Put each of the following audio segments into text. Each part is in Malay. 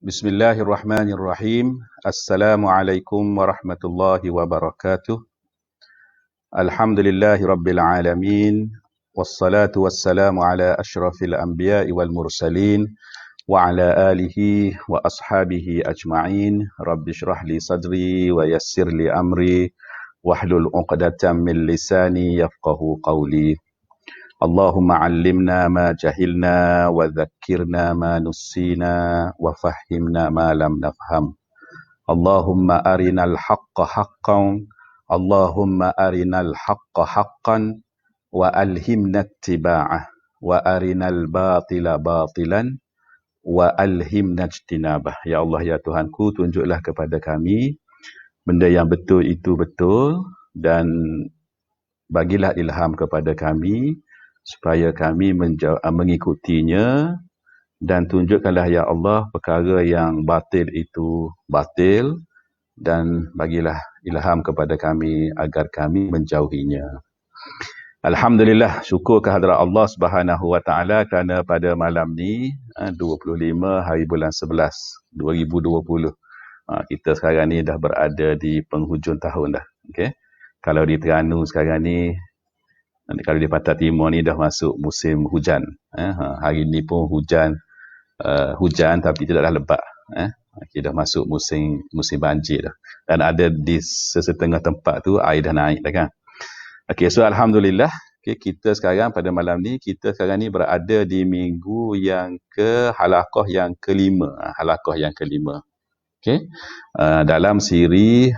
Bismillahirrahmanirrahim. Assalamualaikum warahmatullahi wabarakatuh. Alhamdulillahi rabbil alamin. Wassalatu wassalamu ala ashrafil anbiya'i wal mursalin wa ala alihi wa ashabihi ajma'in. Rabbi shrah li sadri wa yassir li amri wahlul 'uqdatam min lisani yafqahu qawli. Allahumma 'allimna ma jahilna wa dhakkirna ma nussina wa fahhimna ma lam nafham. Allahumma arinal haqqa haqqan Allahumma arinal haqqa haqqan wa alhimna ittiba'ah wa arinal batila batilan wa alhimna ijtinabah. Ya Allah, ya Tuhanku, tunjuklah kepada kami benda yang betul itu betul dan bagilah ilham kepada kami supaya kami mengikutinya, dan tunjukkanlah ya Allah perkara yang batil itu batil dan bagilah ilham kepada kami agar kami menjauhinya. Alhamdulillah, syukur kehadrat Allah Subhanahu wa taala kerana pada malam ni 25 hari bulan 11 2020 kita sekarang ni dah berada di penghujung tahun dah. Okey. Kalau di Terengganu sekarang ni, kalau di Pantai Timur ni dah masuk musim hujan. Hari ni pun hujan tapi tidaklah lebat. Kita dah masuk musim banjir dah. Dan ada di sesetengah tempat tu air dah naik dah kan. Okey, so alhamdulillah, kita sekarang pada malam ni, kita sekarang ni berada di minggu yang halaqah yang kelima. Halaqah yang kelima. Okey. Dalam siri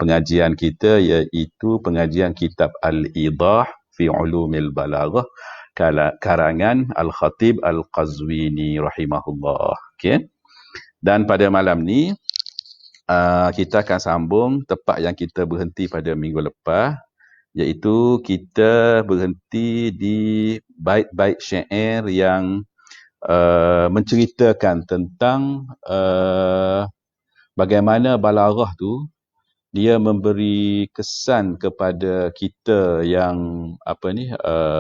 pengajian kita, iaitu pengajian kitab Al-Idah fi Ulumil Balaghah karangan Al-Khatib Al-Qazwini rahimahullah. Okey. Dan pada malam ni kita akan sambung tepat yang kita berhenti pada minggu lepas, iaitu kita berhenti di bait-bait syair yang menceritakan tentang bagaimana balaghah tu dia memberi kesan kepada kita yang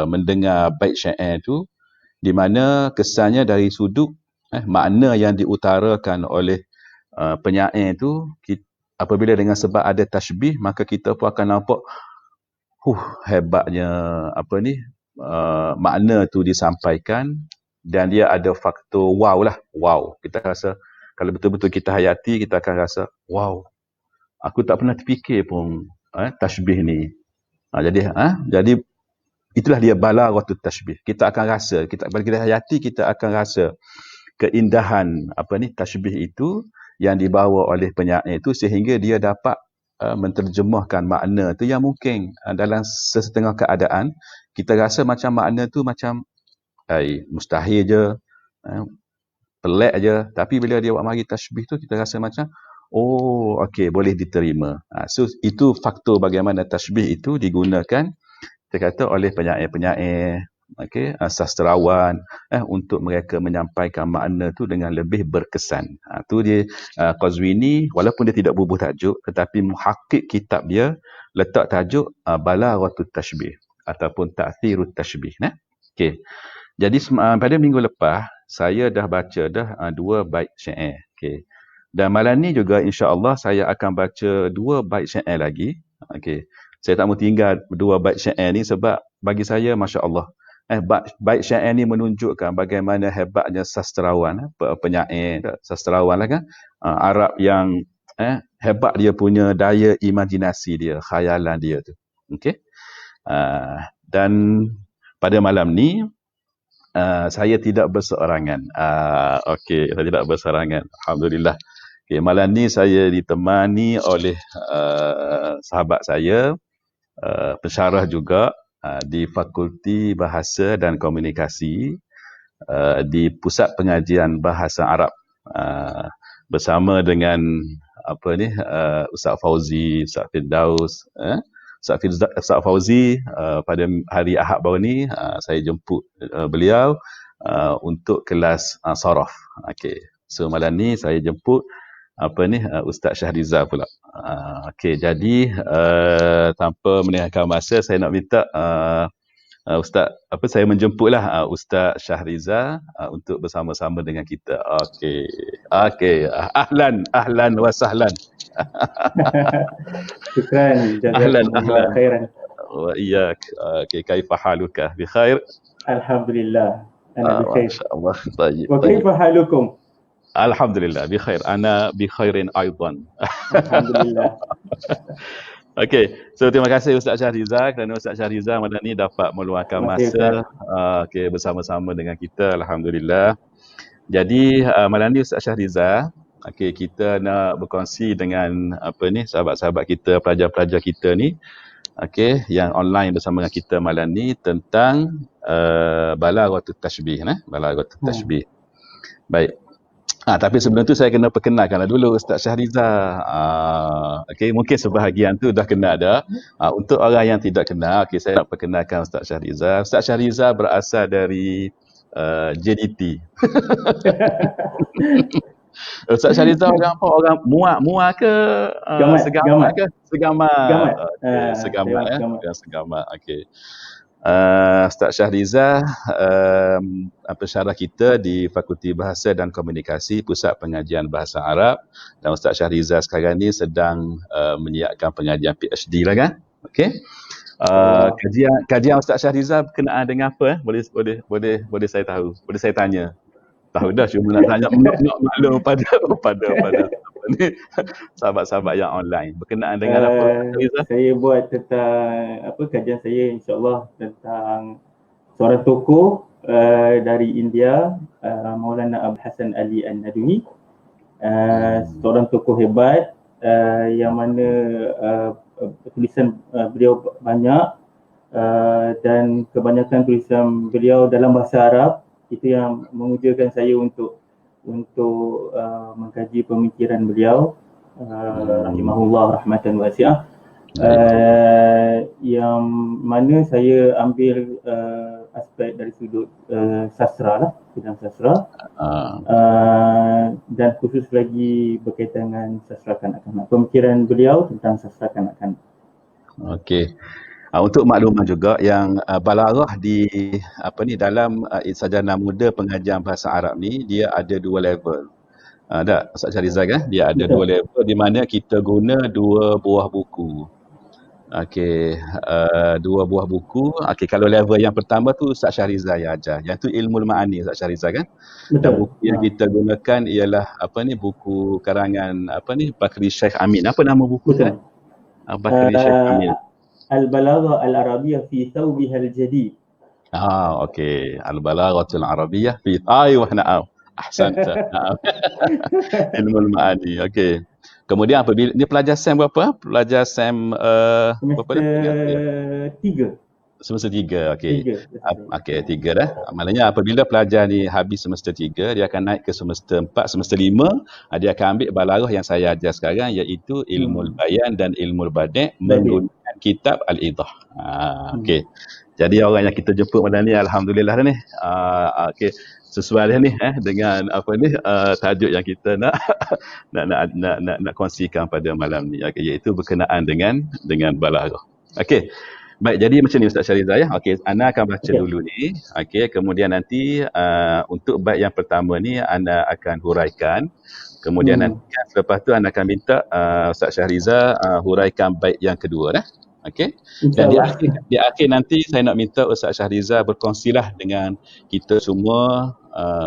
mendengar bait syair tu, di mana kesannya dari sudut makna yang diutarakan oleh penyair tu, apabila dengan sebab ada tashbih, maka kita pun akan nampak hebatnya makna tu disampaikan, dan dia ada faktor wow lah. Wow, kita rasa kalau betul-betul kita hayati, kita akan rasa wow, aku tak pernah terfikir pun tashbih ni. Jadi itulah dia balaghatut tashbih. Kita akan rasa, bila kita hayati, kita akan rasa keindahan tashbih itu yang dibawa oleh penyair itu, sehingga dia dapat menterjemahkan makna tu yang mungkin dalam sesetengah keadaan kita rasa macam makna tu macam mustahil je, pelik je, tapi bila dia buat mari tashbih tu, kita rasa macam okey, boleh diterima. So itu faktor bagaimana tashbih itu digunakan, kita kata, oleh penyair-penyair, sastrawan, untuk mereka menyampaikan makna tu dengan lebih berkesan. Tu dia Qazwini, walaupun dia tidak bubuh tajuk, tetapi muhakkik kitab dia letak tajuk balaghatut tashbih ataupun ta'thirut tashbih. Okey. Jadi pada minggu lepas saya dah baca dah 2 bait syair. Okey. Dan malam ni juga insya-Allah saya akan baca 2 bait syair lagi. Okey. Saya tak mau tinggal 2 bait syair ni sebab bagi saya masya-Allah bait syair ni menunjukkan bagaimana hebatnya sastrawan, penyair, sastrawan lah kan, Arab yang hebat dia punya daya imajinasi dia, khayalan dia tu. Okey. Dan pada malam ni saya tidak berseorangan. Okey, saya tidak berseorangan. Alhamdulillah. Okay, malam ni saya ditemani oleh sahabat saya, pensyarah juga di Fakulti Bahasa dan Komunikasi di Pusat Pengajian Bahasa Arab, bersama dengan Ustaz Fauzi, Ustaz Firdaus, Ustaz Fauzi. Pada hari Ahad baru ni saya jemput beliau untuk kelas saraf. Okey. So malam ni saya jemput Ustaz Syahrizal pula. Okey, jadi tanpa meninggalkan masa, saya nak minta Ustaz, saya menjemputlah Ustaz Syahriza untuk bersama-sama dengan kita. Okey. Okey. Ahlan wa sahlan. Syukran, Ahlan jazakumullah khairan. wa iyyak. Okey, kaifa haluka? Bi khair? Alhamdulillah, ana bi khair. Masya-Allah. Tayyib. Wa kaifa halukum? Alhamdulillah bi khair. Ana bi khairin aidan. Alhamdulillah. Okey, so terima kasih Ustaz Syahriza kerana Ustaz Syahriza malam ni dapat meluangkan masa bersama-sama dengan kita. Alhamdulillah. Jadi malam ni Ustaz Syahriza, kita nak berkongsi dengan sahabat-sahabat kita, pelajar-pelajar kita ni, yang online bersama dengan kita malam ni tentang balaghatut tashbih, balaghatut tashbih. Baik. Tapi sebelum tu saya kena perkenalkanlah dulu Ustaz Syahriza. Mungkin sebahagian tu dah kenal dah. Untuk orang yang tidak kenal, saya nak perkenalkan Ustaz Syahriza. Ustaz Syahriza berasal dari JDT. Ustaz Syahriza orang apa? Orang Muar ke? Segamat ke? Segamat. Segamat. Okey. Ustaz Syahriza pensyarah kita di Fakulti Bahasa dan Komunikasi Pusat Pengajian Bahasa Arab, dan Ustaz Syahriza sekarang ni sedang menyiapkan pengajian PhD lah kan. Okey. Kajian Ustaz Syahriza berkenaan dengan apa? Boleh saya tahu? Boleh saya tanya? Tahu dah, cuma nak tanya nak maklum pada sahabat-sahabat yang online berkenaan dengan apa? Saya buat tentang kajian saya insya-Allah tentang seorang tokoh dari India, Maulana Abul Hasan Ali An-Nadwi, seorang tokoh hebat yang mana tulisan beliau banyak, dan kebanyakan tulisan beliau dalam bahasa Arab. Itu yang mengujakan saya untuk mengkaji pemikiran beliau, rahimahullah rahmatan wasi'ah, yang mana saya ambil aspek dari sudut sastra lah, bidang sastra, dan khusus lagi berkaitan dengan sastra kanak-kanak, pemikiran beliau tentang sastra kanak-kanak. Okey. Untuk makluman juga yang balaghah di dalam sarjana muda pengajian bahasa Arab ni, dia ada 2 level. Tak Ustaz Syahriza kan? Dia ada 2 level di mana kita guna 2 buah buku. Okey, 2 buah buku. Okey, kalau level yang pertama tu Ustaz Syahriza yang ajar. Yang tu Ilmul Ma'ani Ustaz Syahriza kan? Dan buku yang kita gunakan ialah buku karangan Bakri Syekh Amin. Apa nama buku tu? Bakri Syekh Amin. Al-Balaghah Al-Arabiyyah fi Thawbiha Al-Jadid. Okey. Al-Balaghatul Arabiyyah fi na'am. Ahsanta. Na'am. Ilmul Ma'ani. Okey. Kemudian apabila ni pelajar SEM berapa? Pelajar SEM berapa dah? 3. Semester 3. Okey. Okey, 3 dah. Maknanya apabila pelajar ni habis semester 3, dia akan naik ke semester 4, semester 5, dia akan ambil balaghah yang saya ajar sekarang, iaitu Ilmul Bayan dan Ilmul Badi' menggunakan kitab Al-Idah. Okey. Jadi orang yang kita jemput malam ni alhamdulillah ni. Okey. Sesuai dah ni dengan tajuk yang kita nak kongsikan pada malam ni, iaitu berkenaan dengan balaghah. Okey. Baik, jadi macam ni Ustaz Syahriza ya. Okey, ana akan baca dulu ni. Okey, kemudian nanti untuk bait yang pertama ni ana akan huraikan. Kemudian nanti selepas tu ana akan minta Ustaz Syahriza huraikan bait yang kedua dah. Okey. Dan di akhir nanti saya nak minta Ustaz Syahriza berkongsilah dengan kita semua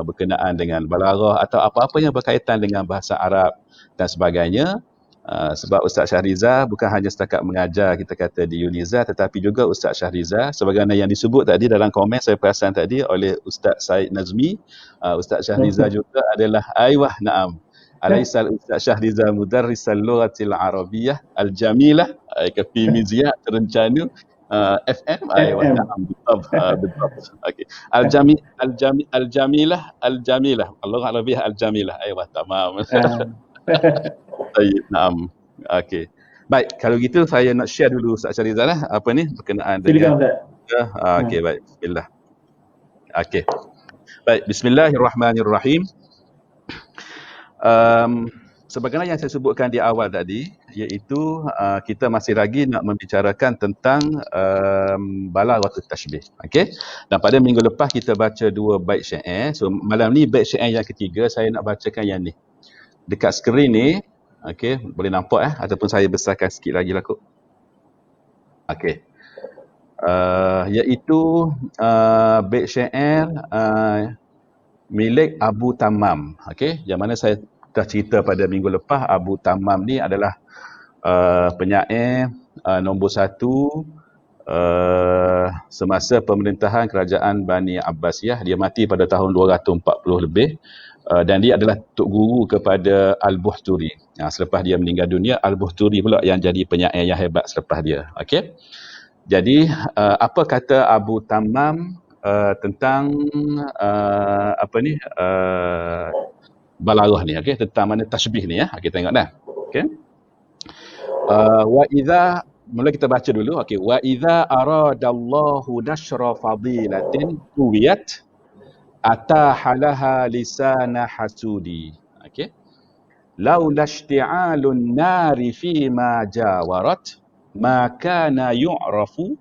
berkenaan dengan balaghah atau apa-apa yang berkaitan dengan bahasa Arab dan sebagainya. Sebab Ustaz Syahriza bukan hanya setakat mengajar kita kata di Uniza, tetapi juga Ustaz Syahriza sebagaimana yang disebut tadi dalam komen saya perasan tadi oleh Ustaz Said Nazmi, Ustaz Syahriza juga adalah na'am. Alaisal Ustaz Syahriza mudarrisal lughatil arabiyyah al-jamilah fi miziyah terencana FM na'am betul. Okey. Al-jamilah al-lugha arabiyyah al-jamilah. Tamam. Naam. Okey. Baik, kalau gitu saya nak share dulu Ustaz Syahriza lah berkenaan dengan okey, baik. Bismillah. Okey. Baik, bismillahirrahmanirrahim. sebagaimana yang saya sebutkan di awal tadi, iaitu kita masih lagi nak membicarakan tentang balaghatul tashbih. Okey. Dan pada minggu lepas kita baca 2 bait syair. So malam ni bait syair yang ketiga saya nak bacakan yang ni. Dekat skrin ni, okey, boleh nampak ataupun saya besarkan sikit lagi lah kot. Okey. Iaitu bait syair milik Abu Tammam. Okey, yang mana saya dah cerita pada minggu lepas, Abu Tammam ni adalah penyair nombor 1 semasa pemerintahan kerajaan Bani Abbasiyah. Dia mati pada tahun 240 lebih dan dia adalah tok guru kepada Al-Buhturi. Selepas dia meninggal dunia, Al-Buhturi pula yang jadi penyair yang hebat selepas dia. Okey. Jadi apa kata Abu Tammam tentang balaghah ni, okey, tentang mana tashbih ni ya. Kita tengok dah. Okey. Wa idza, mula kita baca dulu. Okey, wa idza aradallahu nashra fadilatin tuwiyat atahalaha lisana hasudi. Okey. Laula ishti'alun nari fi ma jawarat ma kana yu'rafu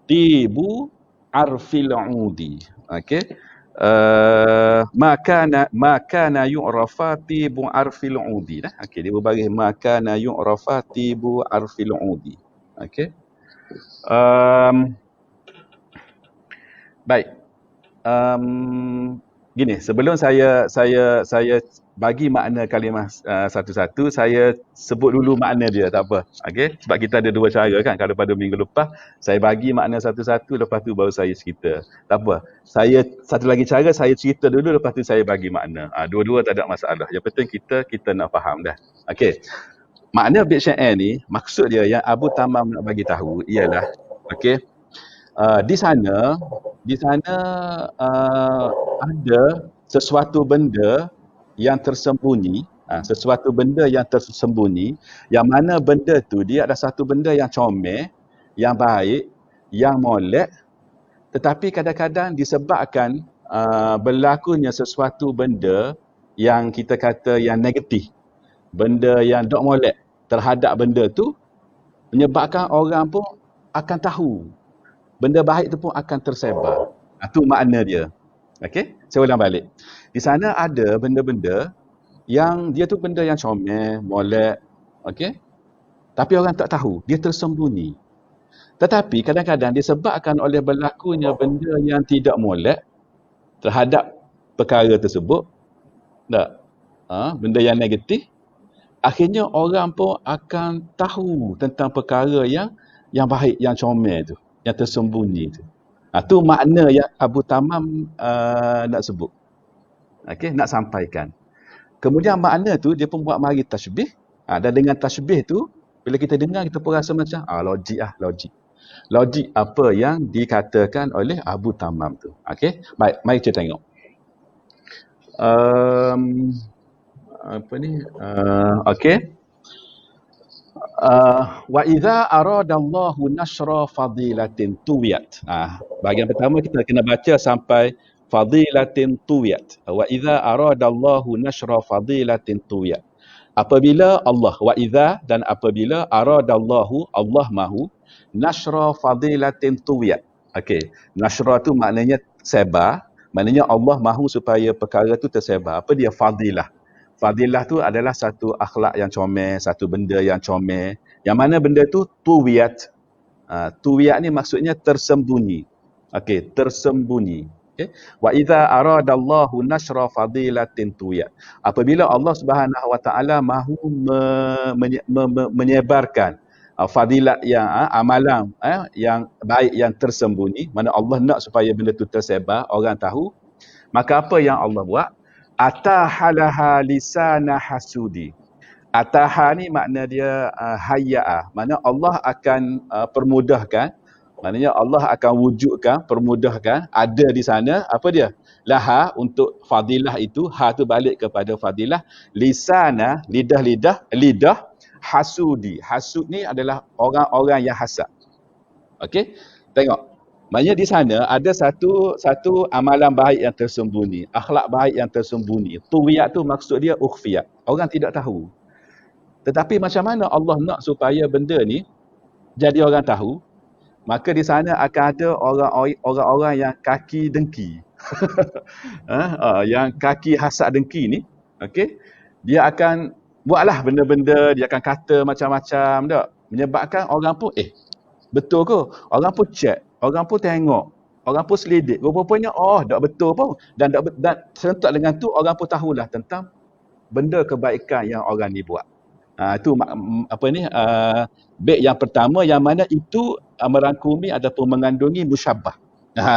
tibu arfil udi. Okey. Ma kana yu'rafati bu arfil udi dah. Okey, dia berbaris ma kana yu'rafati bu arfil udi. Okey. Baik. Gini, sebelum saya bagi makna kalimah satu-satu, saya sebut dulu makna dia, tak apa. Okey, sebab kita ada 2 cara kan. Kalau pada minggu lepas saya bagi makna satu-satu, lepas tu baru saya cerita. Tak apa. Saya satu lagi cara, saya cerita dulu, lepas tu saya bagi makna. Dua-dua tak ada masalah. Yang penting kita nak faham dah. Okey. Makna bait syair ni, maksud dia yang Abu Tammam nak bagi tahu ialah, okey, di sana ada sesuatu benda yang tersembunyi, sesuatu benda yang tersembunyi, yang mana benda tu dia adalah satu benda yang comel, yang baik, yang molek, tetapi kadang-kadang disebabkan berlakunya sesuatu benda yang kita kata yang negatif, benda yang tak molek terhadap benda tu, menyebabkan orang pun akan tahu, benda baik tu pun akan tersebar. Itu makna dia. Okey, saya ulang balik. Di sana ada benda-benda yang dia tu benda yang comel, molek, okey? Tapi orang tak tahu, dia tersembunyi. Tetapi kadang-kadang disebabkan oleh berlakunya benda yang tidak molek terhadap perkara tersebut, tak? Benda yang negatif, akhirnya orang pun akan tahu tentang perkara yang baik, yang comel tu, yang tersembunyi tu. Itu makna yang Abu Tammam nak sebut. Okey, nak sampaikan. Kemudian makna tu dia pun buat mari tashbih. Dan dengan tashbih tu, bila kita dengar kita pun rasa macam logik. Logik apa yang dikatakan oleh Abu Tammam tu. Okey, baik, mari kita tengok. Okey. Wa idza aradallahu nashra fadilatin tuwiyat. Bahagian pertama kita kena baca sampai fadilatin tuwiyat. Wa idza aradallahu nashra fadilatin tuwiyat. Apabila Allah, wa idza, dan apabila aradallahu, Allah mahu, nashra fadilatin tuwiyat. Okey, nashra tu maknanya sebar, maknanya Allah mahu supaya perkara tu tersebar. Apa dia fadilah? Fadilah tu adalah satu akhlak yang comel, satu benda yang comel. Yang mana benda tu tuwiyat. Tuwiyat ni maksudnya tersembunyi. Okey, tersembunyi. Okay. Wa idza aradallahu nashra fadilatin tuwiyat. Apabila Allah Subhanahu Wa Taala mahu menyebarkan fadilat yang amalan yang baik yang tersembunyi, mana Allah nak supaya benda tu tersebar, orang tahu, maka apa yang Allah buat? Atahalaha lisana hasudi. Ataha ni makna dia hayya'a. Makna Allah akan permudahkan, maknanya Allah akan wujudkan, permudahkan, ada di sana, apa dia? Laha, untuk fadilah itu, ha tu balik kepada fadilah, lisana, lidah, hasudi. Hasud ni adalah orang-orang yang hasad. Okey? Tengok. Maknanya di sana ada satu amalan baik yang tersembunyi, akhlak baik yang tersembunyi. Tuwiyat tu maksud dia ukhfiyat. Orang tidak tahu. Tetapi macam mana Allah nak supaya benda ni jadi orang tahu? Maka di sana akan ada orang-orang yang kaki dengki. Yang kaki hasad dengki ni, okey. Dia akan buatlah benda-benda, dia akan kata macam-macam tak? Menyebabkan orang pun betul ke? Orang pun check, orang pun tengok, orang pun selidik. Rupanya tak betul pun. Dan serentak dengan tu orang pun tahulah tentang benda kebaikan yang orang ni buat. Itu bait yang pertama yang mana itu merangkumi ataupun mengandungi musyabbah.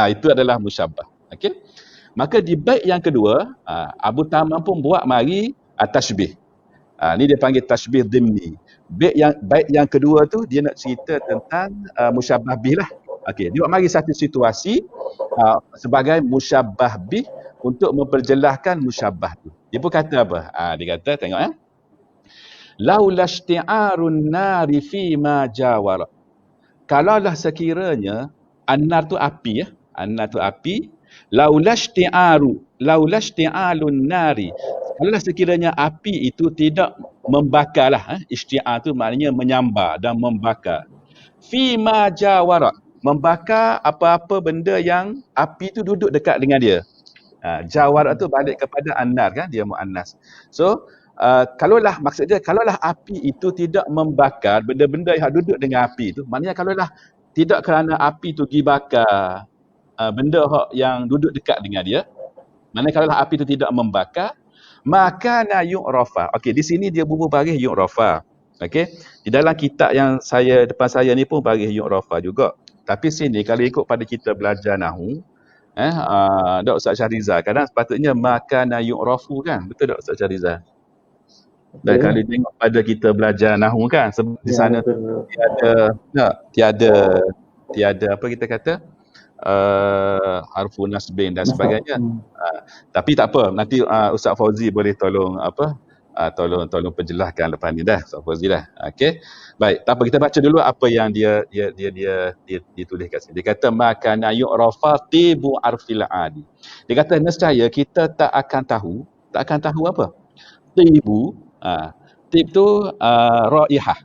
Itu adalah musyabbah. Okey. Maka di bait yang kedua, Abu Tamam pun buat mari tashbih. Ni dia panggil tashbih dhimni. Bait yang kedua tu dia nak cerita tentang musyabbah bih lah. Okey, dia buat mari satu situasi sebagai musyabbah bih untuk memperjelaskan musyabbah tu. Dia pun kata apa? Dia kata tengok laula isti'arun nari fi ma jawara. Kalaulah sekiranya annar tu api annar tu api, laula isti'alun nari. Kalaulah sekiranya api itu tidak membakarlah, isti'ar tu maknanya menyambar dan membakar. Fi ma jawara, membakar apa-apa benda yang api tu duduk dekat dengan dia. Jawara tu balik kepada annar kan, dia muannas. So kalaulah api itu tidak membakar benda-benda yang duduk dengan api itu, maknanya kalaulah tidak kerana api itu dibakar benda yang duduk dekat dengan dia, maknanya kalaulah api itu tidak membakar, maka na yu'rafa. Okey, di sini dia bubuh baris yu'rafa. Okey, di dalam kitab yang depan saya ni pun baris yu'rafa juga. Tapi sini kalau ikut pada kita belajar nahwu, Dr. Ustaz Syahrizal, kadang sepatutnya maka na yu'rafu kan, betul tak Ustaz Syahrizal? Dan kalau tengok pada kita belajar nahwu kan, sebab di sana tiada apa kita kata harfu nasbin dan sebagainya. Tapi tak apa, nanti Ustaz Fauzi boleh tolong tolong penjelaskan lepas ni dah, Ustaz Fauzi dah. Okey. Baik, tak apa, kita baca dulu apa yang dia tulis kat sini. Dia kata makana yu'rafa tibu arfil adi. Dia kata nescaya kita tak akan tahu apa? Tibu. Tib tu raihah.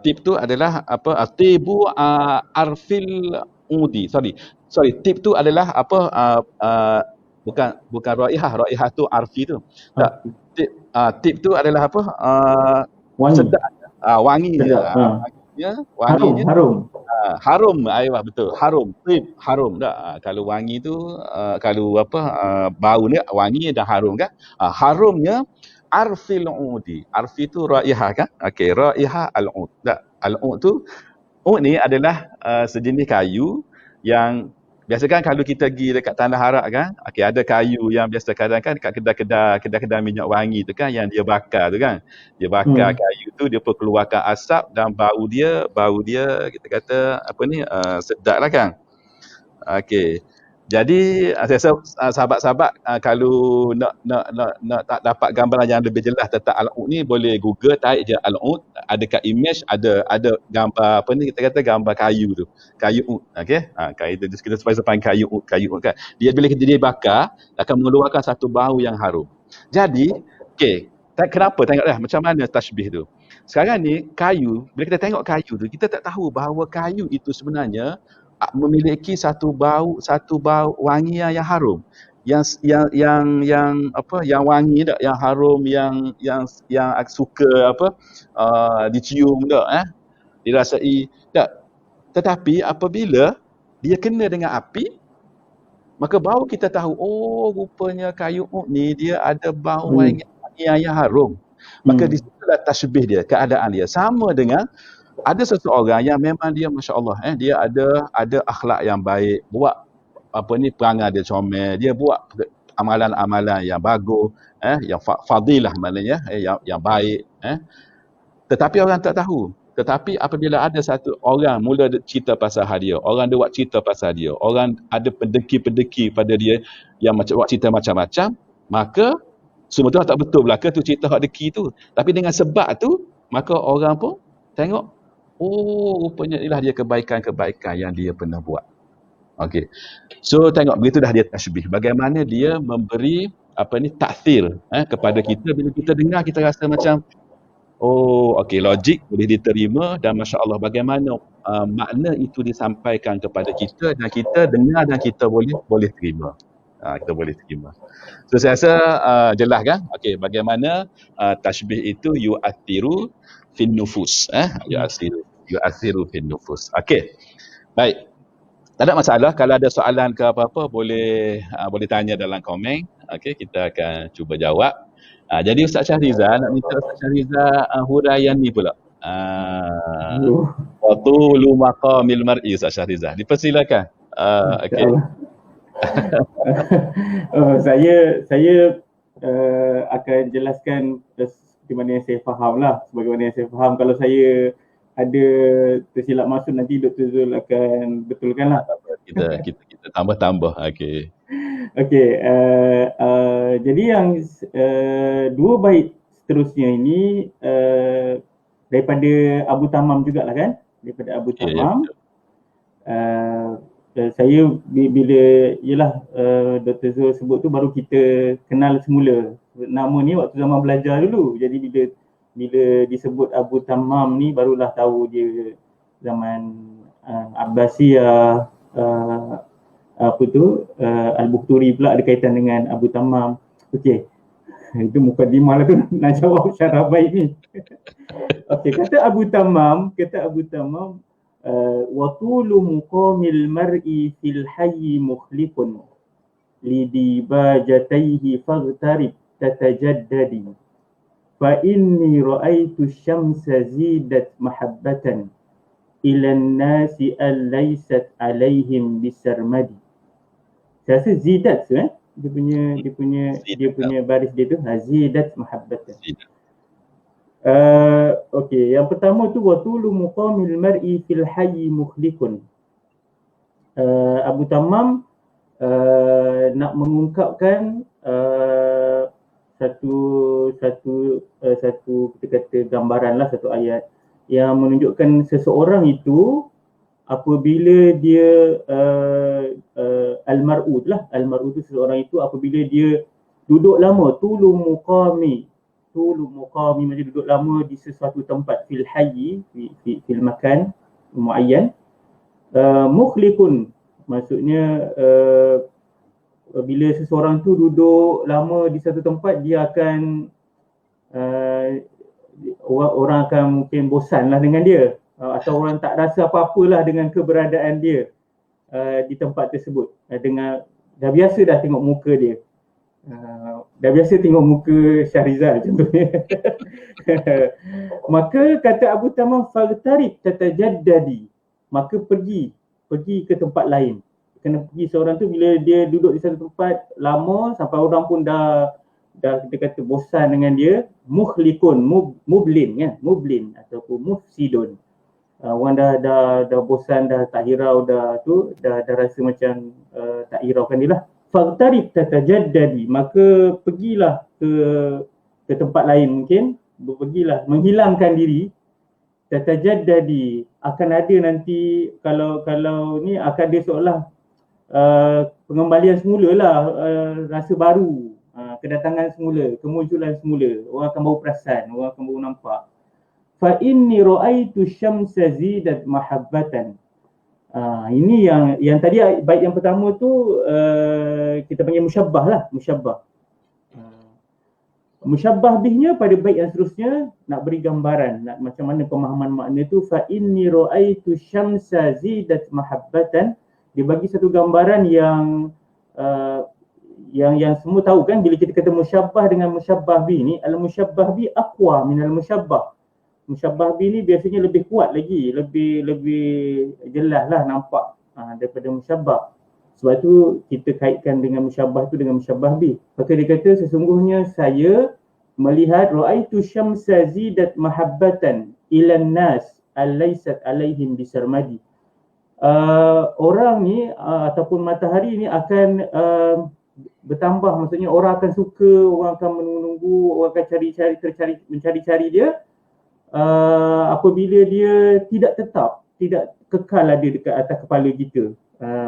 Tib tu adalah apa? Tibu arfil udi. Sorry, tib tu adalah apa? Bukan raihah. Raihah tu arfi tu. Tak. Tib tu adalah apa? Wangi. Sedap. Wangi. Wanginya harum. Harum, betul. Harum, tib, harum tak? Kalau wangi tu kalau bau dia wangi dan harum kan? Harumnya arfil udi. Arfi tu raihah kan? Okey, raihah al-ud. Tak? Al-ud tu ni adalah sejenis kayu yang biasa kan kalau kita pergi dekat tanah Arab kan, okey, ada kayu yang biasa kadang kan dekat kedai minyak wangi tu kan yang dia bakar tu kan. Dia bakar kayu tu, dia pun keluarkan asap dan bau dia kita kata sedap lah kan. Okey. Jadi saya rasa sahabat-sahabat kalau nak tak dapat gambaran yang lebih jelas tentang al-ud ni, boleh Google, tarik je al-ud, ada kat image ada gambar kita kata gambar kayu tu. Kayu ud. Okey. Kayu tu kita panggil kayu ud kan. Dia bila dia bakar akan mengeluarkan satu bau yang harum. Jadi, okey, kenapa tengok dah macam mana tashbih tu. Sekarang ni kayu, bila kita tengok kayu tu, kita tak tahu bahawa kayu itu sebenarnya memiliki satu bau wangi yang harum, yang wangi tak, yang harum, yang suka dicium tak, dirasai tak. Tetapi apabila dia kena dengan api, maka baru kita tahu rupanya kayu ud ni dia ada bau wangi yang harum. Maka di situlah tashbih dia, keadaan dia sama dengan ada seseorang yang memang dia masya-Allah dia ada akhlak yang baik, buat perangai dia comel, dia buat amalan-amalan yang bagus, yang fadilah maknanya yang baik, tetapi orang tak tahu. Tetapi apabila ada satu orang mula cerita pasal dia, orang dia buat cerita pasal dia, orang ada pendeki-pendeki pada dia yang buat cerita macam-macam, maka semua tu tak betul belaka tu cerita hak deki tu. Tapi dengan sebab tu, maka orang pun tengok Oh, rupanya inilah dia kebaikan-kebaikan yang dia pernah buat. Okey. So tengok begitu dah dia tashbih. Bagaimana dia memberi ta'thir kepada kita bila kita dengar kita rasa macam oh okey logik boleh diterima dan masya-Allah bagaimana makna itu disampaikan kepada kita dan kita dengar dan kita boleh terima. Kita boleh terima. So saya rasa jelas kan? Okey, bagaimana tashbih itu yu'athiru fin nufus, yu'athiru fin nufus. Okey. Baik. Tak ada masalah kalau ada soalan ke apa-apa boleh tanya dalam komen. Okey, kita akan cuba jawab. Jadi Ustaz Syahriza nak minta Ustaz Syahriza huraian ni pula. Watul maqamil mar'i Ustaz Syahriza. Dipersilakan. Okey. Saya akan jelaskan seperti mana yang saya faham lah. Sebagaimana yang saya faham, kalau saya ada tersilap maksud nanti Dr. Zul akan betulkan lah. Kita tambah-tambah. Okey. Okey. Jadi yang dua bait seterusnya ini daripada Abu Tamam jugalah kan? Daripada Abu Tamam. Saya bila Dr. Zul sebut tu baru kita kenal semula. Nama ni waktu zaman belajar dulu. Jadi bila disebut Abu Tamam ni barulah tahu dia zaman Abbasiyah, Al-Bukhturi pula ada kaitan dengan Abu Tamam. Okey. Itu mukadimah lah tu nak jawab syarah bait ni. Okey, kata Abu Tamam wa tulu muqamil mar'i fil hayyi mukhliqun lidibajatayhi faghtarib tatajaddadi fa inni ra'aitu syamsa zidat mahabbatan ila an-nasi alaysat alaihim bisarmadi. Saya rasa zidat tu dia punya baris dia tu zidat mahabbatan. Okey, yang pertama tu watulu muqamil mar'i fil hayyi mukhliqun. Abu Tamam nak mengungkapkan satu kita kata gambaran lah, satu ayat yang menunjukkan seseorang itu apabila dia al-mar'u tu seseorang itu apabila dia duduk lama, tulu muqami macam duduk lama di sesuatu tempat fil hayyi fil makan muayyan, mukhliqun maksudnya bila seseorang tu duduk lama di satu tempat dia akan orang akan mungkin bosan lah dengan dia, atau orang tak rasa apa-apalah dengan keberadaan dia di tempat tersebut. Dah biasa dah tengok muka dia. Dah biasa tengok muka Syahriza contohnya. Maka kata Abu Tamam faghtarib tatajaddadi, maka pergi ke tempat lain. Kena pergi seorang tu bila dia duduk di satu tempat lama sampai orang pun dah kita kata bosan dengan dia, mukhliqun mublin ataupun mufsidun. Orang dah bosan, dah tak hirau, dah rasa macam tak hiraukan dia lah. Faghtarib tatajaddadi, maka pergilah ke tempat lain, mungkin pergilah menghilangkan diri. Tatajaddadi, akan ada nanti kalau ni akan ada seolah pengembalian semula lah, rasa baru, kedatangan semula, kemunculan semula, orang akan baru perasan, orang akan baru nampak. Fa inni ra'aitu syamsa zidat mahabbatan. Ini yang tadi bait yang pertama tu kita panggil musyabbah lah, musyabbah. Musyabbah bihnya pada bait yang seterusnya nak beri gambaran, nak macam mana pemahaman makna tu. Fa inni ra'aitu syamsa zidat mahabbatan, dia bagi satu gambaran yang semua tahu kan, bila kita kata musyabbah dengan musyabbah bih ni, al-musyabbah bih aqwa min al-musyabbah. Musyabbah bih ni biasanya lebih kuat lagi, lebih jelas lah nampak daripada musyabbah. Sebab tu kita kaitkan dengan musyabbah tu dengan musyabbah bih. Maka dia kata sesungguhnya saya melihat ra'aitu syamsa zidat mahabbatan ilan nas alaysat alaihim bisarmadi. Orang ni ataupun matahari ni akan bertambah, maksudnya orang akan suka, orang akan menunggu, orang akan mencari-cari dia apabila dia tidak tetap, tidak kekal ada dekat atas kepala kita.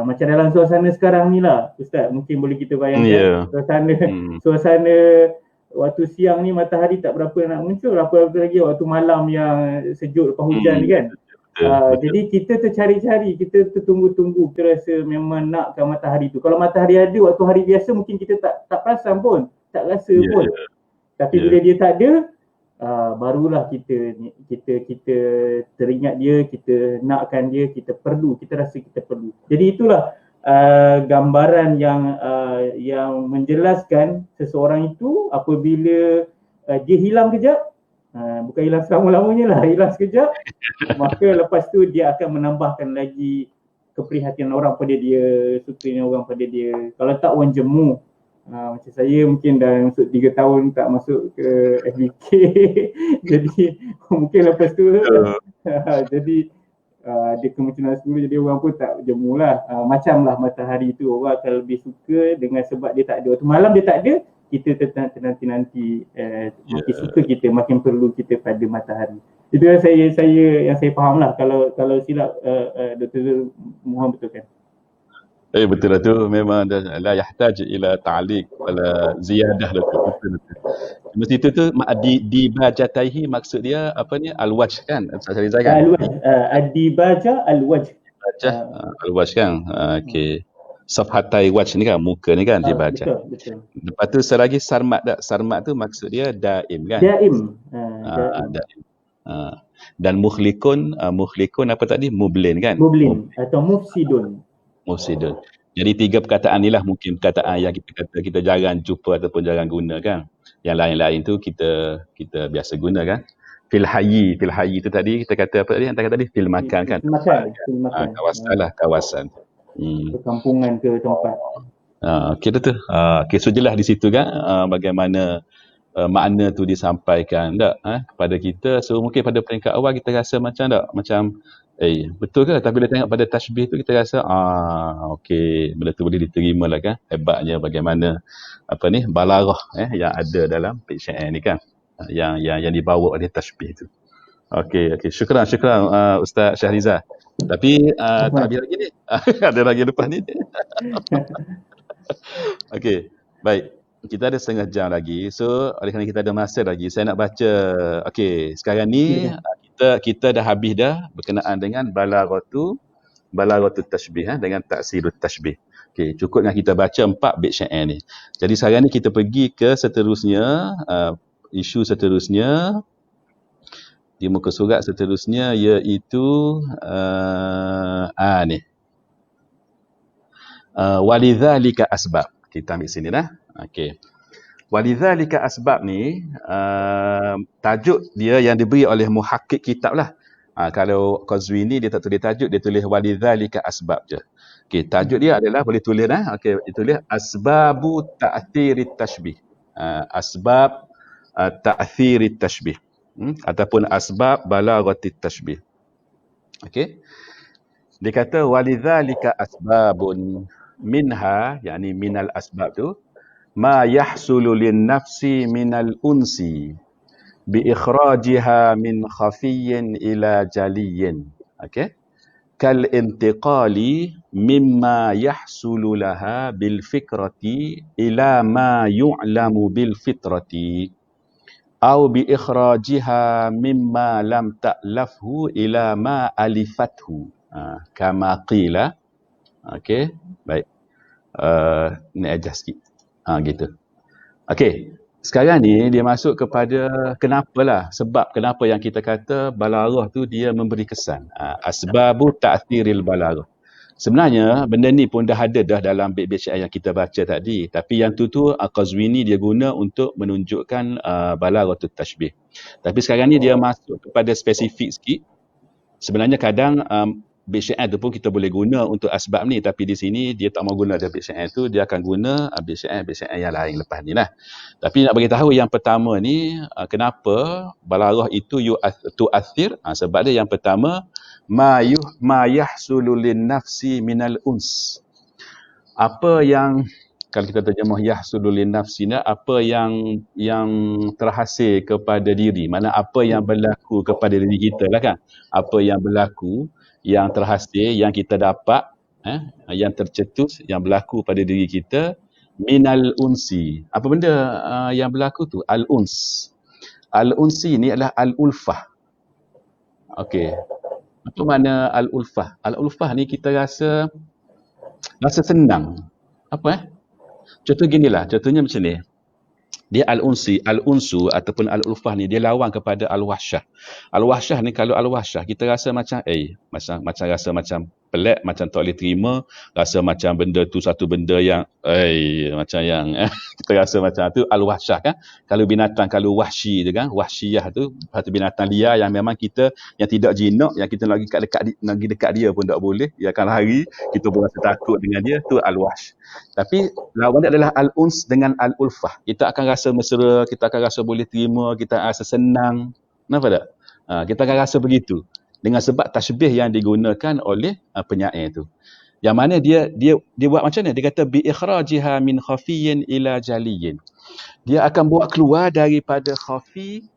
Macam dalam suasana sekarang ni lah Ustaz, mungkin boleh kita bayangkan suasana waktu siang ni matahari tak berapa nak muncul, apa-apa lagi waktu malam yang sejuk lepas hujan ni kan. Jadi kita tercari-cari, kita tertunggu-tunggu, kita rasa memang nakkan matahari tu. Kalau matahari ada waktu hari biasa mungkin kita tak perasan pun, tak rasa pun. Tapi bila dia tak ada, barulah kita teringat dia, kita nakkan dia, kita rasa kita perlu. Jadi itulah gambaran yang menjelaskan seseorang itu apabila dia hilang kejap, bukan hilang selama-lamanya lah, hilang sekejap, maka lepas tu dia akan menambahkan lagi keprihatinan orang pada dia, sukanya orang pada dia. Kalau tak orang jemu, macam saya mungkin dah masuk 3 tahun tak masuk ke FBK jadi mungkin lepas tu jadi ada kemungkinan semula jadi orang pun tak jemu lah. Macam lah matahari tu, orang akan lebih suka dengan sebab dia tak ada. Waktu malam dia tak ada, kita nanti makin suka kita, makin perlu kita pada matahari. Itu yang saya faham lah. Kalau silap Dr. Muhammad betul kan? Betul lah tu, memang la yahtaj ila ta'liq wala ziyadah lah tu, betul. Mesti itu tu dibajataihi, maksud dia apa ni, al-wajh kan, Ustaz Rizal kan? Ad-dibaja al-wajh. Al-wajh kan, okey. Safhatai wajh ni kan, muka ni kan dibaca. Betul. Lepas tu selagi sarmat tak? Sarmat tu maksud dia daim kan? Daim. Daim. Dan mukhlikun apa tadi? Mublin kan? Mublin atau mufsidun. Jadi 3 perkataan ni lah mungkin perkataan yang kita kata kita jarang jumpa ataupun jarang guna kan. Yang lain-lain tu kita biasa guna kan. Fil hayyi tu tadi kita kata apa tadi? Yang tadi fil makan kan. Fil makan. Kawasan lah, kawasan. Perkampungan ke tempat. Okey tu. Okey, so jelas di situ kan bagaimana makna tu disampaikan tak kepada kita. So mungkin pada peringkat awal kita rasa macam tak? Macam betul ke? Tapi bila tengok pada tashbih tu kita rasa okey, benda tu boleh diterima lah kan. Hebatnya bagaimana balaghah yang ada dalam bait syair ni kan. Yang dibawa oleh tashbih tu. Okey, syukran Ustaz Syahrizal. Tapi tak habis lagi ni. Ada lagi lepas ni. Okey, baik. Kita ada setengah jam lagi. So, oleh kerana kita ada masa lagi, saya nak baca. Okey, sekarang ni kita dah habis dah berkenaan dengan balaghatu tashbih dengan ta'sirut tashbih. Okey, cukup dengan kita baca 4 bait syair ni. Jadi sekarang ni kita pergi ke seterusnya, isu seterusnya di muka surat seterusnya, iaitu ni. Walidzalika asbab. Kita ambil sini dah. Okey. Walidzalika asbab ni tajuk dia yang diberi oleh muhakkik kitab lah. Kalau Qazwini dia tak tulis tajuk, dia tulis walidzalika asbab je. Okey, tajuk dia adalah boleh tulis okey, ditulis asbabu ta'thirit tashbih. Asbab ta'thirit tashbih. Ataupun asbab balaghatit tashbih. Okey. Dia kata walidzalika asbabun minha, yakni minal asbab tu, ma yahsulu lin nafsi minal unsi bi ikhrajiha min khafiyyin ila jaliyyin. Okey. Kal intiqali mimma yahsulu laha bil fikrati ila ma yu'lamu bil fitrati. Au bi ikhrajiha mimma lam ta'lafhu ila ma alifathu. Kama qila. Okey, baik. Ni adjust sikit. Gitu. Okey, sekarang ni dia masuk kepada sebab kenapa yang kita kata balaghah tu dia memberi kesan. Asbabu ta'thiril balaghah. Sebenarnya benda ni pun dah ada dalam bait-bait syair yang kita baca tadi, tapi yang tu Qazwini dia guna untuk menunjukkan balaghatut tashbih. Tapi sekarang ni dia masuk kepada spesifik sikit. Sebenarnya kadang bait syair tu pun kita boleh guna untuk asbab ni, tapi di sini dia tak mau guna bait syair tu, dia akan guna bait syair yang lain lepas ni lah. Tapi nak bagi tahu yang pertama ni kenapa balaghah itu tu'athir, sebab dia yang pertama ma yahsulu lin nafsi minal uns. Apa yang kalau kita terjemah yahsulu li nafsina, apa yang terhasil kepada diri, mana apa yang berlaku kepada diri kita lah kan, apa yang berlaku, yang terhasil, yang kita dapat, yang tercetus, yang berlaku pada diri kita, minal unsi. Apa benda yang berlaku tu? Al-uns. Al-unsi ni adalah al-ulfah. Okey. Apa makna al-ulfah? Al-ulfah ni kita rasa senang. Apa contohnya macam ni. Dia al-unsu ataupun al-ulfah ni dia lawan kepada al-wahsyah. Al-wahsyah ni, kalau al-wahsyah kita rasa macam macam rasa macam pelik, macam tak boleh terima, rasa macam benda tu satu benda yang macam yang kita rasa macam tu al-wahsyah kan. Kalau binatang, kalau wahsy tu kan, wahsyiyah tu satu binatang liar yang memang kita yang tidak jinak, yang kita lagi dekat dia pun tak boleh, dia akan lari, kita pun rasa takut dengan dia, tu al-wahsy. Tapi lawan dia adalah al-uns dengan al-ulfah. Kita akan rasa mesra, kita akan rasa boleh terima, kita rasa senang. Nampak tak? Kita akan rasa begitu. Dengan sebab tasbih yang digunakan oleh penyair tu. Yang mana dia buat macam ni? Dia kata bi ikhrajiha min khafiyyin ila jaliyin. Dia akan buat keluar daripada khafi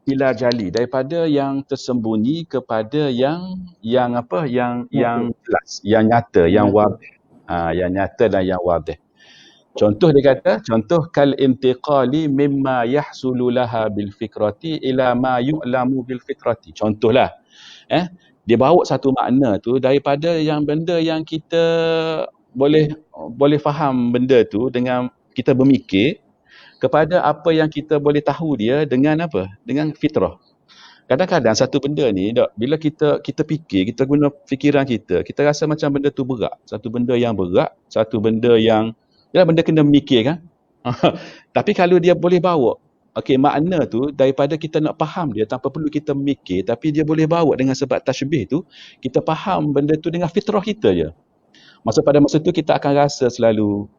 ila jali, daripada yang tersembunyi kepada yang jelas, yang nyata, yang wadih. Yang nyata dan yang wadih. Contoh dia kata, kal intiqali mimma yahsulu laha bil fikrati ila ma yu'lamu bil fitrati. Contohlah, dia bawa satu makna tu daripada yang benda yang kita boleh faham benda tu dengan kita bermikir, kepada apa yang kita boleh tahu dia dengan apa? Dengan fitrah. Kadang-kadang satu benda ni, bila kita fikir, kita guna fikiran kita rasa macam benda tu berat. Satu benda yang berat, satu benda yang, benda kena mikir kan. Tapi kalau dia boleh bawa, makna tu daripada kita nak faham dia tanpa perlu kita mikir, tapi dia boleh bawa dengan sebab tasbih tu, kita faham benda tu dengan fitrah kita je. Pada masa tu kita akan rasa selalu,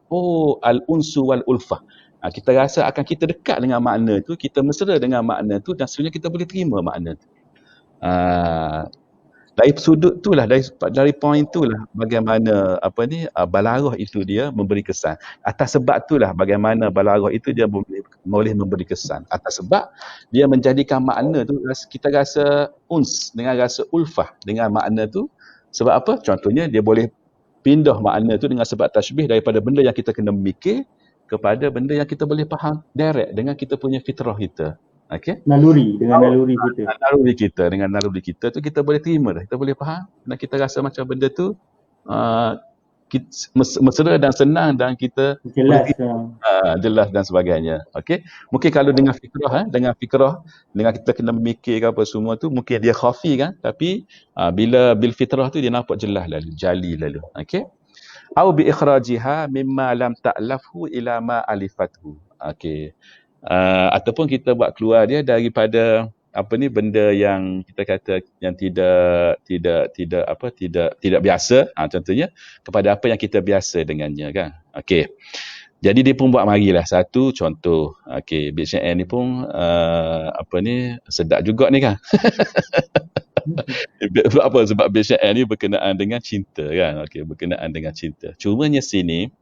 al-unsu wal-ulfah. Kita rasa akan kita dekat dengan makna tu, kita mesra dengan makna tu, dan sebenarnya kita boleh terima makna tu. Dari sudut tu lah, dari point tu lah bagaimana balarah itu dia memberi kesan. Atas sebab tu lah bagaimana balarah itu dia boleh memberi kesan. Atas sebab dia menjadikan makna tu kita rasa uns dengan rasa ulfah dengan makna tu. Sebab apa? Contohnya dia boleh pindah makna tu dengan sebab tasbih daripada benda yang kita kena mikir kepada benda yang kita boleh faham direct dengan kita punya fitrah kita. Naluri kita. Dengan naluri kita tu kita boleh terima dah, kita boleh faham dan kita rasa macam benda tu mesra dan senang dan kita jelas dan sebagainya. Mungkin kalau dengan fikrah, dengan kita kena memikir apa semua tu, mungkin dia khafi kan, tapi bila bil fitrah tu dia nampak jelas lalu, jali lalu. Au bi ikhrajiha mimma lam ta'lafhu ila ma alifathu. Ataupun kita buat keluar dia daripada benda yang kita kata yang tidak biasa, contohnya kepada apa yang kita biasa dengannya kan. Jadi dia pun buat marilah satu contoh. BCN ni pun sedap juga ni kan. Sebab BCN ni berkenaan dengan cinta kan. Berkenaan dengan cinta. Cumanya sini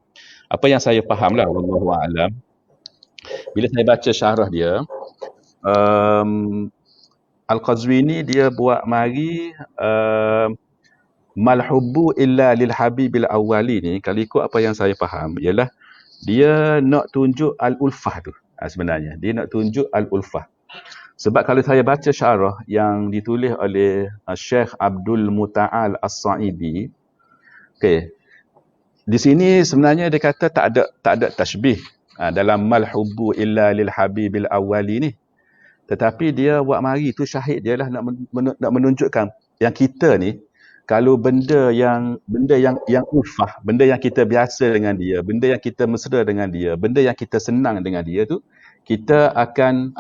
apa yang saya faham lah, wallahu a'lam, bila saya baca syarah dia, Al-Qazwini dia buat mari malhubbu illa lil habibil awwali ni, kalau ikut apa yang saya faham, ialah dia nak tunjuk al-ulfah tu. Sebenarnya dia nak tunjuk al-ulfah. Sebab kalau saya baca syarah yang ditulis oleh Syekh Abdul Muta'al As-Sa'idi, di sini sebenarnya dia kata tak ada tasbih dalam malhubbu illa lil habibil awwali ni. Tetapi dia buat mari tu syahid dia lah nak menunjukkan yang kita ni, kalau benda yang ulfah, benda yang kita biasa dengan dia, benda yang kita mesra dengan dia, benda yang kita senang dengan dia tu, kita akan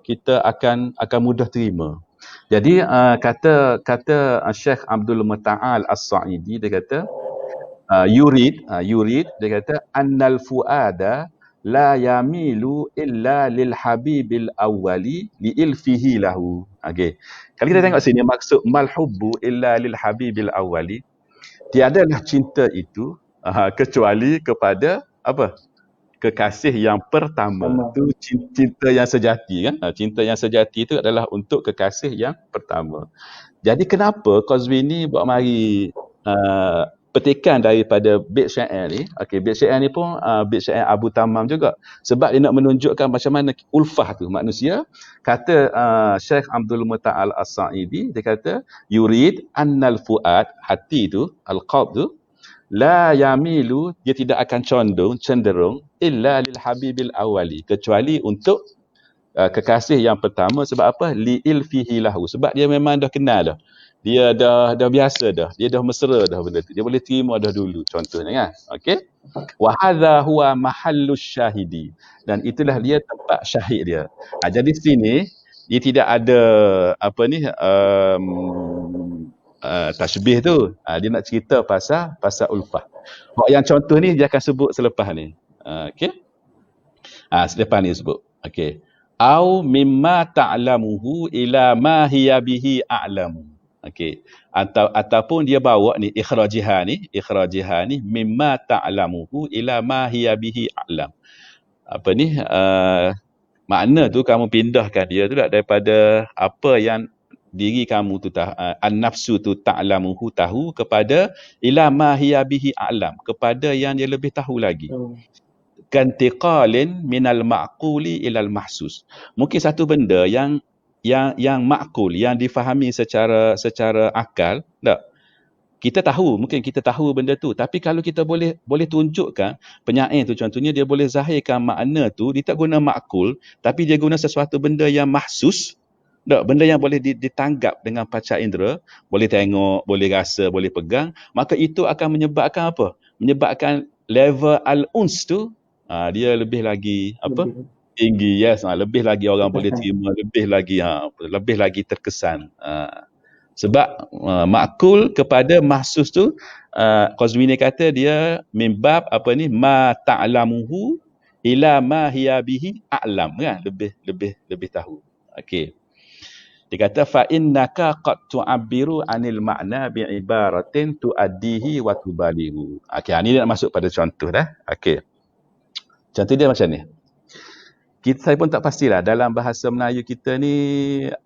kita akan mudah terima. Jadi kata Syekh Abdul Muta'al As-Sa'idi, dia kata yurid dia kata annal fuada la yamilu illa lil habibil awwali li ilfihi lahu. Kalau kita tengok sini maksud malhubbu illa lil habibil awwali, tiadalah cinta itu kecuali kepada kekasih yang pertama. Tu cinta yang sejati kan. Cinta yang sejati itu adalah untuk kekasih yang pertama. Jadi kenapa Qazwini ni buat mari petikan daripada bait syair ni. Okey, bait syair ni pun bait syair Abu Tamam juga. Sebab dia nak menunjukkan macam mana ulfah tu manusia. Kata Syekh Abdul Muta'al As-Sa'idi, dia kata yurid annal fuad, hati tu, al-qalb tu, la yamilu, dia tidak akan cenderung illa lil habibil awali, kecuali untuk kekasih yang pertama. Sebab apa? Li ilfihi lahu, sebab dia memang dah kenal dah. Dia dah biasa dah. Dia dah mesra dah benda tu. Dia boleh terima dah dulu. Contohnya kan. Okey. Wa hadza huwa mahallus syahidi. Dan itulah dia tempat syahid dia. Jadi sini dia tidak ada apa ni tashbih tu. Dia nak cerita pasal ulfah. Yang contoh ni dia akan sebut selepas ni. Okey. Selepas ni sebut. Okey. Au mimma ta'lamuhu ila ma hiya bihi a'lamu. Okey. Ataupun dia bawa ni ikhrajiha ni mimma ta'lamuhu ila ma hiya bihi a'lam. Apa ni makna tu kamu pindahkan dia tu daripada apa yang diri kamu tu an-nafsu tu ta'lamuhu tahu kepada ila ma hiya bihi a'lam, kepada yang dia lebih tahu lagi. Kantiqalin minal ma'quli ilal mahsus. Mungkin satu benda yang makul, yang difahami secara akal, tak? Mungkin kita tahu benda tu, tapi kalau kita boleh tunjukkan penyair tu, contohnya dia boleh zahirkan makna tu, dia tak guna makul, tapi dia guna sesuatu benda yang mahsus, tak? Benda yang boleh ditanggap dengan panca indera, boleh tengok, boleh rasa, boleh pegang, maka itu akan menyebabkan apa? Menyebabkan level al-uns tu dia lebih lagi tinggi, yes, lebih lagi orang boleh terima, lebih lagi terkesan. Sebab makul kepada mahsus tu, Qazwini kata dia mimbab apa ni, ma ta'lamuhu ila ma hiya bihi a'lam, kan, lebih tahu. Okey. Dia kata fa innaka qad tu'abbiru anil ma'na bi ibaratin tuaddihi wa tubalighu. Okey, ni nak masuk pada contoh dah. Okey. Contoh dia macam ni. Saya pun tak pastilah dalam bahasa Melayu kita ni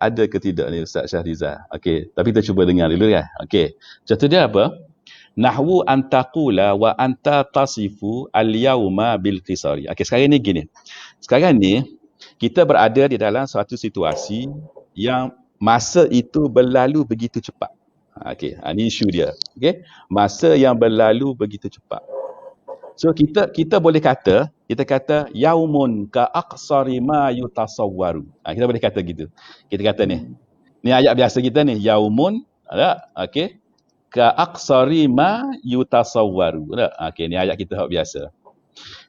ada ke tidak ni Ustaz Syahrizal. Okey, tapi kita cuba dengar dulu kan. Okey. Contoh dia apa? Nahwu antaqula wa anta tasifu al-yauma bil qisari. Okey, sekarang ni gini. Sekarang ni kita berada di dalam suatu situasi yang masa itu berlalu begitu cepat. Okey, ini isu dia. Okey. Masa yang berlalu begitu cepat. So kita boleh kata, yaumun ka aqsari ma yutasawwaru. Kita boleh kata gitu. Kita kata ni ayat biasa kita ni, yaumun, ada, okey, ka aqsari ma yutasawwaru. Ada, okey, ni ayat kita hak biasa.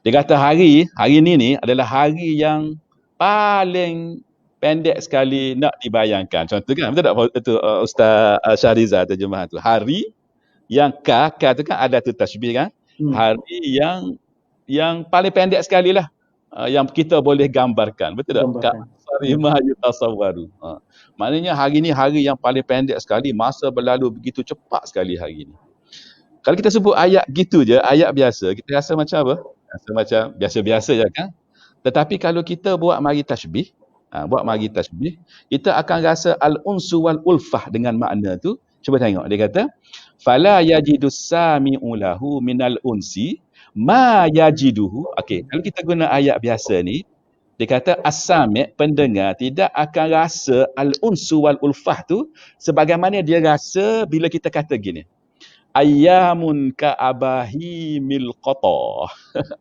Dia kata hari ni adalah hari yang paling pendek sekali nak dibayangkan. Contoh kan, betul tak itu Ustaz Syahrizal terjemah tu. Hari yang ka tu kan ada tu tashbih kan. Hari yang paling pendek sekali lah, yang kita boleh gambarkan, betul tak? Karimah yutasawwaru. Maknanya hari ni hari yang paling pendek sekali, masa berlalu begitu cepat sekali hari ni. Kalau kita sebut ayat gitu je, ayat biasa, kita rasa macam apa? Rasa macam biasa-biasa je kan? Tetapi kalau kita buat mari tashbih, kita akan rasa al-unsu wal ulfah dengan makna tu. Cuba tengok, dia kata fala yajidus sami'u lahu minal unsi ma yajiduhu. Okey, kalau kita guna ayat biasa ni, dia kata as-sami', pendengar, tidak akan rasa al-unsu wal ulfah tu sebagaimana dia rasa bila kita kata gini, ayyamun ka abahimil qata.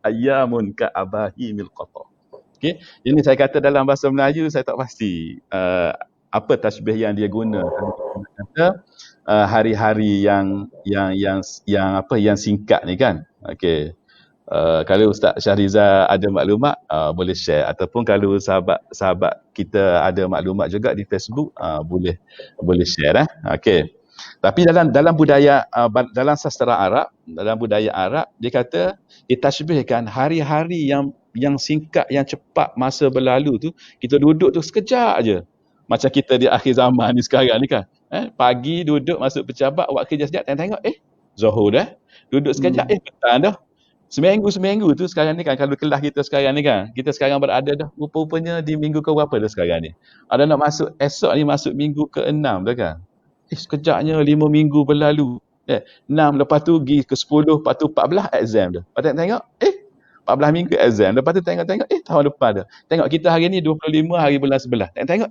Ayyamun ka abahimil qata. Okey, ini saya kata dalam bahasa Melayu saya tak pasti apa tasbih yang dia guna. Kata hari-hari yang singkat ni kan. Okey. Kalau Ustaz Syahrizal ada maklumat boleh share, ataupun kalau sahabat kita ada maklumat juga di Facebook boleh share Okey. Tapi dalam budaya dalam sastra Arab, dalam budaya Arab, dia kata ditashbihkan hari-hari yang singkat, yang cepat masa berlalu tu, kita duduk tu sekejap aja. Macam kita di akhir zaman ni sekarang ni kan. Pagi duduk masuk pejabat, buat kerja sekejap, tengok Zuhur dah. Duduk sekejap, petang dah. Seminggu tu sekarang ni kan, kalau kelas kita sekarang ni kan, kita sekarang berada dah rupa-rupanya di minggu ke berapa dah sekarang ni. Ada nak masuk esok ni, masuk minggu ke-6 dah kan. Sekejapnya 5 minggu berlalu. 6, lepas tu pergi ke 10, lepas tu 14 exam dah. Lepas tu tengok, 14 minggu exam. Lepas tu tengok, tahun depan dah. Tengok kita hari ni 25 hari bulan 11. Tengok,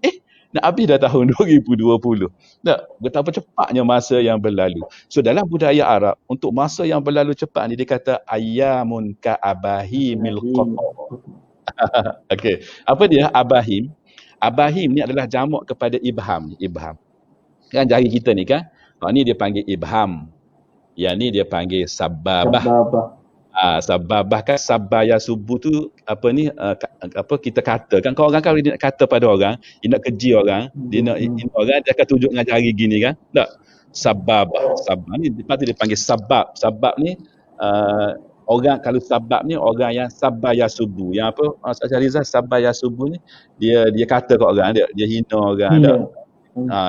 nak habis dah tahun 2020. Tak, betapa cepatnya masa yang berlalu. So dalam budaya Arab, untuk masa yang berlalu cepat ni dia kata ayamun ka abahimil qatar. Okey. Apa dia abahim? Abahim ni adalah jamak kepada ibham. Ibham. Kan jari kita ni kan. Ni dia panggil ibham. Yang ni dia panggil sababah. Sababah kan sabaya subuh tu apa ni kita kata kan, kalau orang kalau dia nak kata pada orang, dia nak keji orang, dia nak orang, dia akan tunjuk dengan jari gini kan. Tak, sababah ni lepas tu dia panggil sabab. Sabab ni orang, kalau sabab ni orang yang sabaya subuh, yang apa Ustaz Rizal, sabaya subuh ni dia kata kat orang, dia hina orang, tak.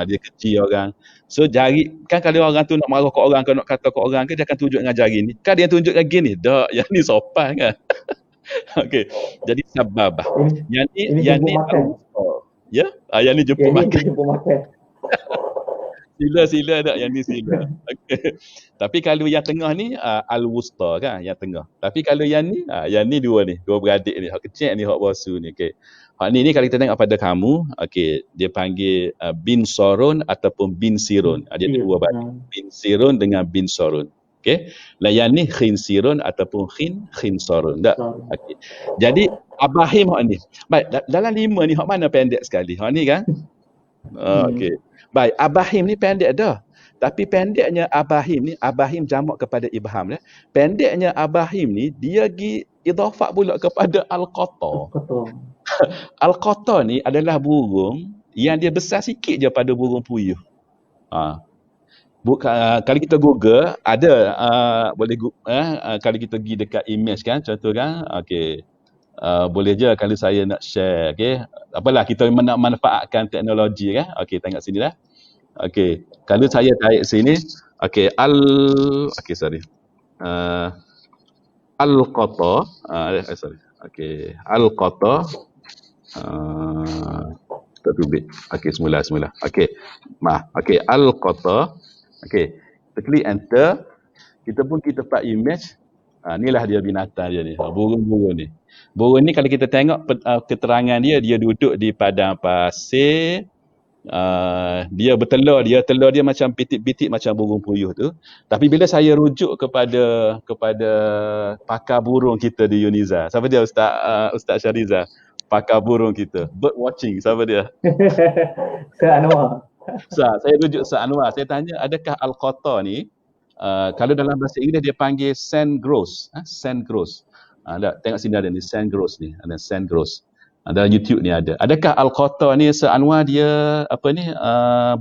Dia keji orang. So jari kan, kalau orang tu nak marah kat orang ke nak kata kat orang ke, dia akan tunjuk dengan jari ni. Kan dia tunjuk dengan gini. Tak, yang ni sopan kan. Okey. Jadi sababah. Yang ni yang ni ya? Yang ni jemput makan. Sila tak, yang ni sila. Okey. Tapi kalau yang tengah ni al-wusta kan, yang tengah. Tapi kalau yang ni dua beradik ni, hak kecil ni, hak bosu ni. Okey. Hak ni kalau kita tengok pada kamu, okey, dia panggil bin sorun ataupun bin sirun. Dia ada dua balik. Bin sirun dengan bin sorun. Okey. Lah yang ni khin sirun ataupun khin sorun. Tak? Okey. Jadi abahim hak ni. Baik, dalam 5 ni hak mana pendek sekali? Hak ni kan? Okey. Baik, abahim ni pendek dah. Tapi pendeknya abahim ni, abahim jamak kepada ibham ya. Pendeknya abahim ni dia pergi idafah pula kepada al-qatar. Al-qatar ni adalah burung yang dia besar sikit je pada burung puyuh. Kalau kita Google ada boleh kalau kita pergi dekat image kan, contoh kan. Okey. Boleh je kalau saya nak share, okey. Apalah, kita nak manfaatkan teknologi kan. Okey, tengok sini dah. Okey, kalau saya tarik sini, okey, al-qatar, okey, al-qatar, tak tubik. Okey, semula. Okey, okey, al-qatar. Okey, kita klik enter, kita pun kita dapat image. Inilah dia binatang dia ni, burung-burung ni. Burung ni kalau kita tengok keterangan dia duduk di padang pasir. Dia bertelur, telur dia macam pitik-pitik macam burung puyuh tu. Tapi bila saya rujuk kepada pakar burung kita di Uniza, siapa dia Ustaz Syariza, pakar burung kita, bird watching, siapa dia? Ustaz Anwar. Saya rujuk Ustaz Anwar, saya tanya adakah al-qatar ni kalau dalam bahasa Inggeris dia panggil sandgrouse, sandgrouse. Tengok sini ada ni sandgrouse ni, ada sandgrouse. Dalam YouTube ni ada. Adakah al-qatar ni Anwar dia apa ni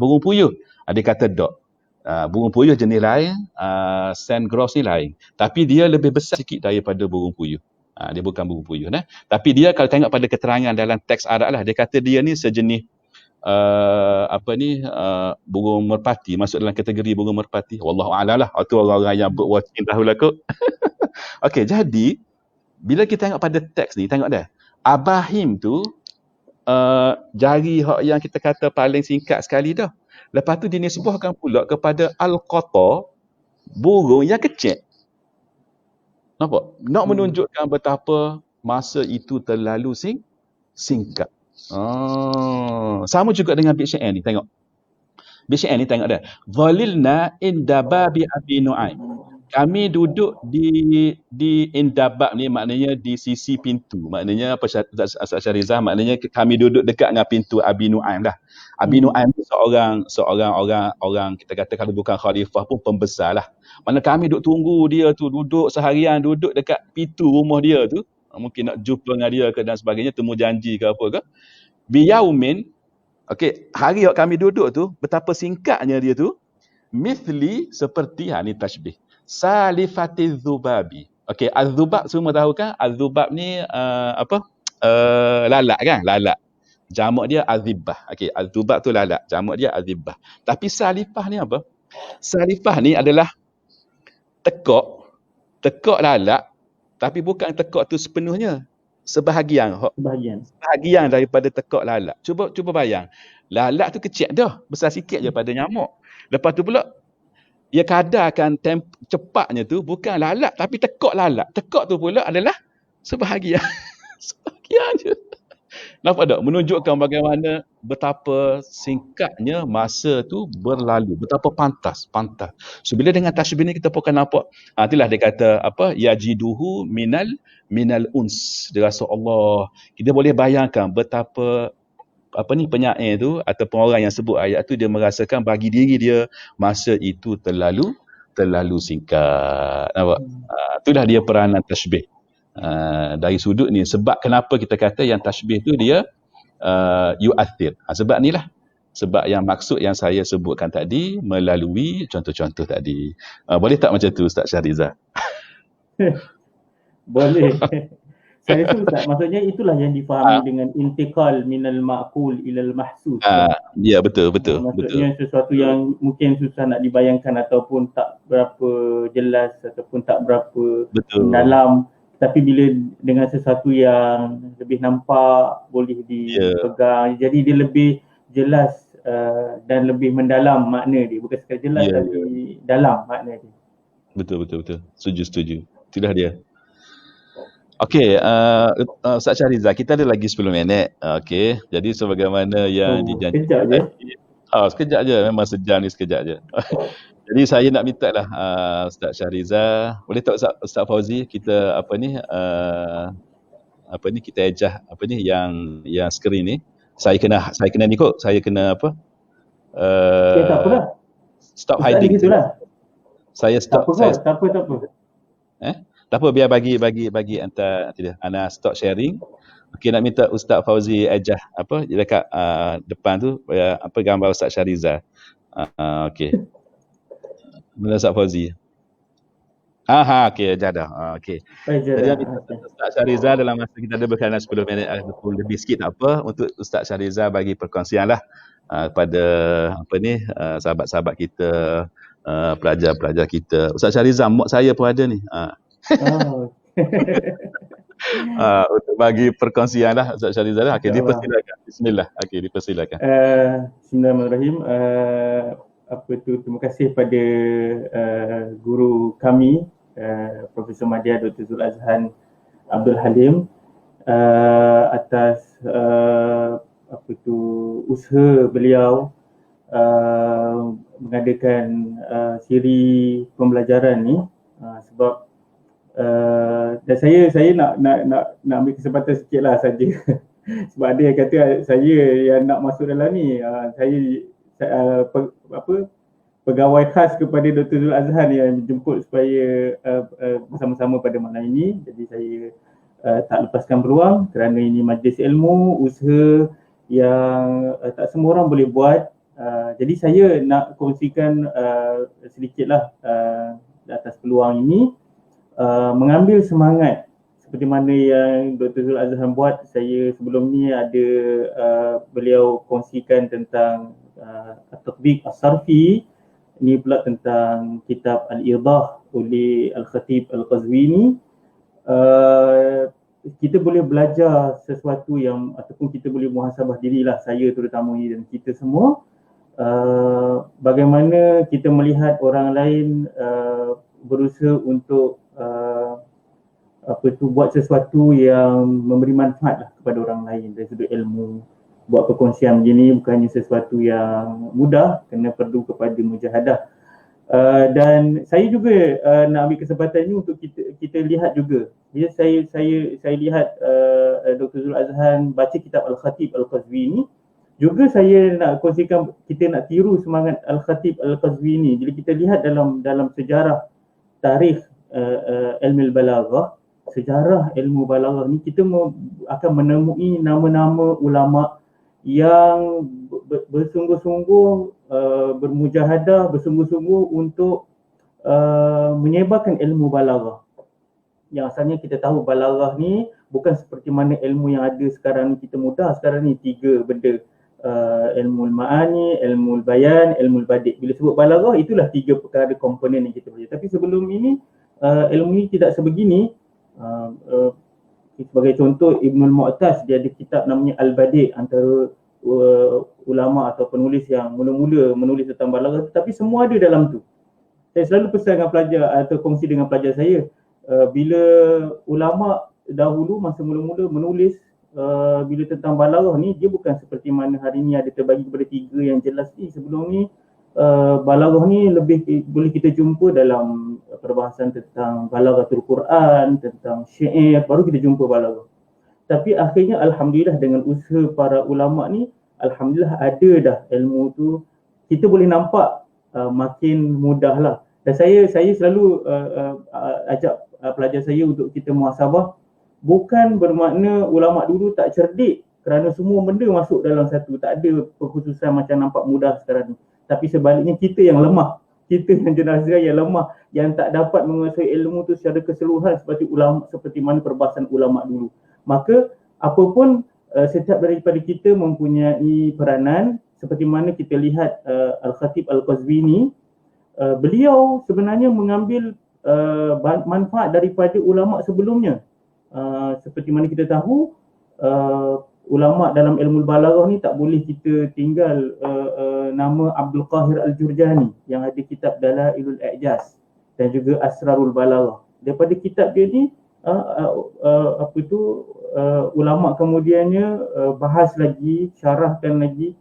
burung puyuh? Dia kata tak. Burung puyuh jenis lain, sandgrouse ni lain. Tapi dia lebih besar sikit daripada burung puyuh. Dia bukan burung puyuh nah. Tapi dia kalau tengok pada keterangan dalam teks Arab lah, dia kata dia ni sejenis burung merpati, masuk dalam kategori burung merpati. Wallahu a'lam lah. Itu orang-orang yang bird watching tahulah kot. Okey, jadi bila kita tengok pada teks ni, tengok dah. Abahim tu jari yang kita kata paling singkat sekali dah. Lepas tu dinisbahkan pula kepada al-qatar, burung yang kecil. Nampak? Nak menunjukkan betapa masa itu terlalu singkat. Sama juga dengan Bait Syair ni, tengok. Bait Syair ni tengok dah. Zalilna inda babi Abi Nu'aim. Kami duduk di indabab ni, maknanya di sisi pintu. Maknanya apa Ustaz Syarizah? Maknanya kami duduk dekat dengan pintu Abi Nu'aim lah. Abi Nu'aim tu seorang orang kita kata kalau bukan khalifah pun pembesar lah. Mana kami duduk tunggu dia tu, duduk seharian, duduk dekat pintu rumah dia tu. Mungkin nak jumpa dengan dia ke dan sebagainya, temu janji ke apa ke. Biyaumin, okey, hari yang kami duduk tu, betapa singkatnya dia tu. Mithli, seperti, ni tashbih. Salifatiz zubabi. Okey, az-zubab semua tahu kan? Az-zubab ni lalat kan? Lalat. Jamak dia azibah. Okey, az-zubab tu lalat. Jamak dia azibah. Tapi salifah ni apa? Salifah ni adalah tekak lalat Tapi bukan tekak tu sepenuhnya. Sebahagian daripada tekak lalat. Cuba bayang. Lalat tu kecil dah, besar sikit je pada nyamuk. Lepas tu pula ia kadarkan cepatnya tu bukan lalat tapi tekak lalat. Tekak tu pula adalah sebahagian. Sebahagian je. Nampak tak? Menunjukkan bagaimana betapa singkatnya masa tu berlalu. Betapa pantas. So bila dengan tasbih ni kita pun akan nampak. Itulah dia kata apa? Yajiduhu minal uns. Dia rasa Allah. Kita boleh bayangkan betapa penyair tu ataupun orang yang sebut ayat tu dia merasakan bagi diri dia masa itu terlalu singkat. Nampak? Itulah dia peranan tasbih. Dari sudut ni sebab kenapa kita kata yang tasbih tu dia yu'athir. Sebab ni lah, sebab yang maksud yang saya sebutkan tadi melalui contoh-contoh tadi. Boleh tak macam tu Ustaz Syahrizal? Boleh. Saya rasa Ustaz, maksudnya itulah yang difahami dengan intiqal minal ma'qul ilal mahsus. Ya, betul. Maksudnya sesuatu yang mungkin susah nak dibayangkan ataupun tak berapa jelas ataupun tak berapa dalam. Tapi bila dengan sesuatu yang lebih nampak, boleh dipegang, jadi dia lebih jelas dan lebih mendalam makna dia. Bukan sekadar jelas tapi dalam makna dia. Betul. Setuju. Itulah dia. Okey, Ustaz Syahrizal, kita ada lagi 10 minit. Okey, jadi sebagaimana yang dijanjikan tadi. Sekejap je, memang sejam ni sekejap je. Jadi saya nak minta lah Ustaz Syahrizal, boleh tak Ustaz Fauzi kita kita ejah yang skrin ni. Saya kena ni kot, saya kena tak apalah. Stop hiding. Saya stop. Tak apa. Tak apa, biar bagi hantar ana stop sharing. Okey, nak minta Ustaz Fauzi ejah dekat depan tu gambar Ustaz Syahrizal. Okey. Mana Ustaz Fauzi? Okey, ejah dah. Okey. Jadi Ustaz Syahrizal dalam masa kita ada berkenaan 10 minit lebih sikit tak apa, untuk Ustaz Syahrizal bagi perkongsian lah pada sahabat-sahabat kita, pelajar-pelajar kita. Ustaz Syahrizal, mak saya pun ada ni. Untuk bagi perkongsian lah Ustaz Syahrizal. Okey, dipersilakan. Bismillah. Okey, dipersilakan. Bismillahirrahmanirrahim. Terima kasih pada guru kami, Profesor Madya Dr. Zul Azhan Abdul Halim, atas usaha beliau mengadakan siri pembelajaran ni, sebab dan saya nak ambil kesempatan sikitlah saja. Sebab ada yang kata saya yang nak masuk dalam ni, pegawai khas kepada Dr. Zul Azhan yang jemput supaya bersama-sama pada malam ini. Jadi saya tak lepaskan peluang kerana ini majlis ilmu, usaha yang tak semua orang boleh buat. Jadi saya nak kongsikan sedikitlah atas peluang ini, mengambil semangat seperti mana yang Dr. Zul Azhan buat. Saya sebelum ni ada beliau kongsikan tentang At-Tatbiq As-Sarfi, ini pula tentang kitab Al-Idah oleh Al-Khatib Al-Qazwini. Kita boleh belajar sesuatu yang, ataupun kita boleh muhasabah dirilah, saya terutama ini dan kita semua, bagaimana kita melihat orang lain berusaha untuk buat sesuatu yang memberi manfaat lah kepada orang lain dari sudut ilmu. Buat perkongsian begini bukannya sesuatu yang mudah, kena perlu kepada mujahadah. Dan saya juga nak ambil kesempatan ini untuk kita lihat juga. Bila saya lihat Dr. Zul Azhan baca kitab Al-Khatib Al-Qazwini, juga saya nak kongsikan, kita nak tiru semangat Al-Khatib Al-Qazwini. Jadi kita lihat dalam sejarah tarikh ilmu balaghah, sejarah ilmu balaghah ni, kita akan menemui nama-nama ulama yang bersungguh-sungguh bermujahadah, bersungguh-sungguh untuk menyebarkan ilmu balaghah. Yang asalnya kita tahu balaghah ni bukan seperti mana ilmu yang ada sekarang ni, kita mudah sekarang ni 3 benda, ilmu ma'ani, ilmu bayan, ilmu badi'. Bila sebut balaghah, itulah 3 perkara komponen yang kita belajar. Tapi sebelum ini ilmu ini tidak sebegini. Sebagai contoh, Ibnul Mu'taz, dia ada kitab namanya Al-Badi', antara ulama atau penulis yang mula-mula menulis tentang balaghah, tapi semua ada dalam tu. Saya selalu pesan dengan pelajar atau kongsi dengan pelajar saya, bila ulama dahulu masa mula-mula menulis bila tentang balaghah ni, dia bukan seperti mana hari ni ada terbagi kepada 3 yang jelas ni. Sebelum ni balaghah ni lebih boleh kita jumpa dalam perbahasan tentang balaghatul Quran, tentang syair, baru kita jumpa balaghah. Tapi akhirnya alhamdulillah dengan usaha para ulama ni, alhamdulillah ada dah ilmu tu, kita boleh nampak makin mudah lah. Dan saya selalu ajak pelajar saya untuk kita muhasabah. Bukan bermakna ulama dulu tak cerdik kerana semua benda masuk dalam satu, tak ada perkhususan macam nampak mudah sekarang ni. Tapi sebaliknya kita yang lemah, kita yang generasi yang lemah, yang tak dapat menguasai ilmu tu secara keseluruhan seperti mana perbahasan ulama dulu. Maka apapun setiap daripada kita mempunyai peranan. Seperti mana kita lihat Al-Khatib Al-Qazwini, beliau sebenarnya mengambil manfaat daripada ulama sebelumnya. Seperti mana kita tahu, ulama dalam ilmu balaghah ni tak boleh kita tinggal nama Abdul Qahir Al-Jurjani yang ada kitab Dalailul I'jaz dan juga Asrarul Balaghah. Daripada kitab dia ni ulama kemudiannya bahas lagi, syarahkan lagi.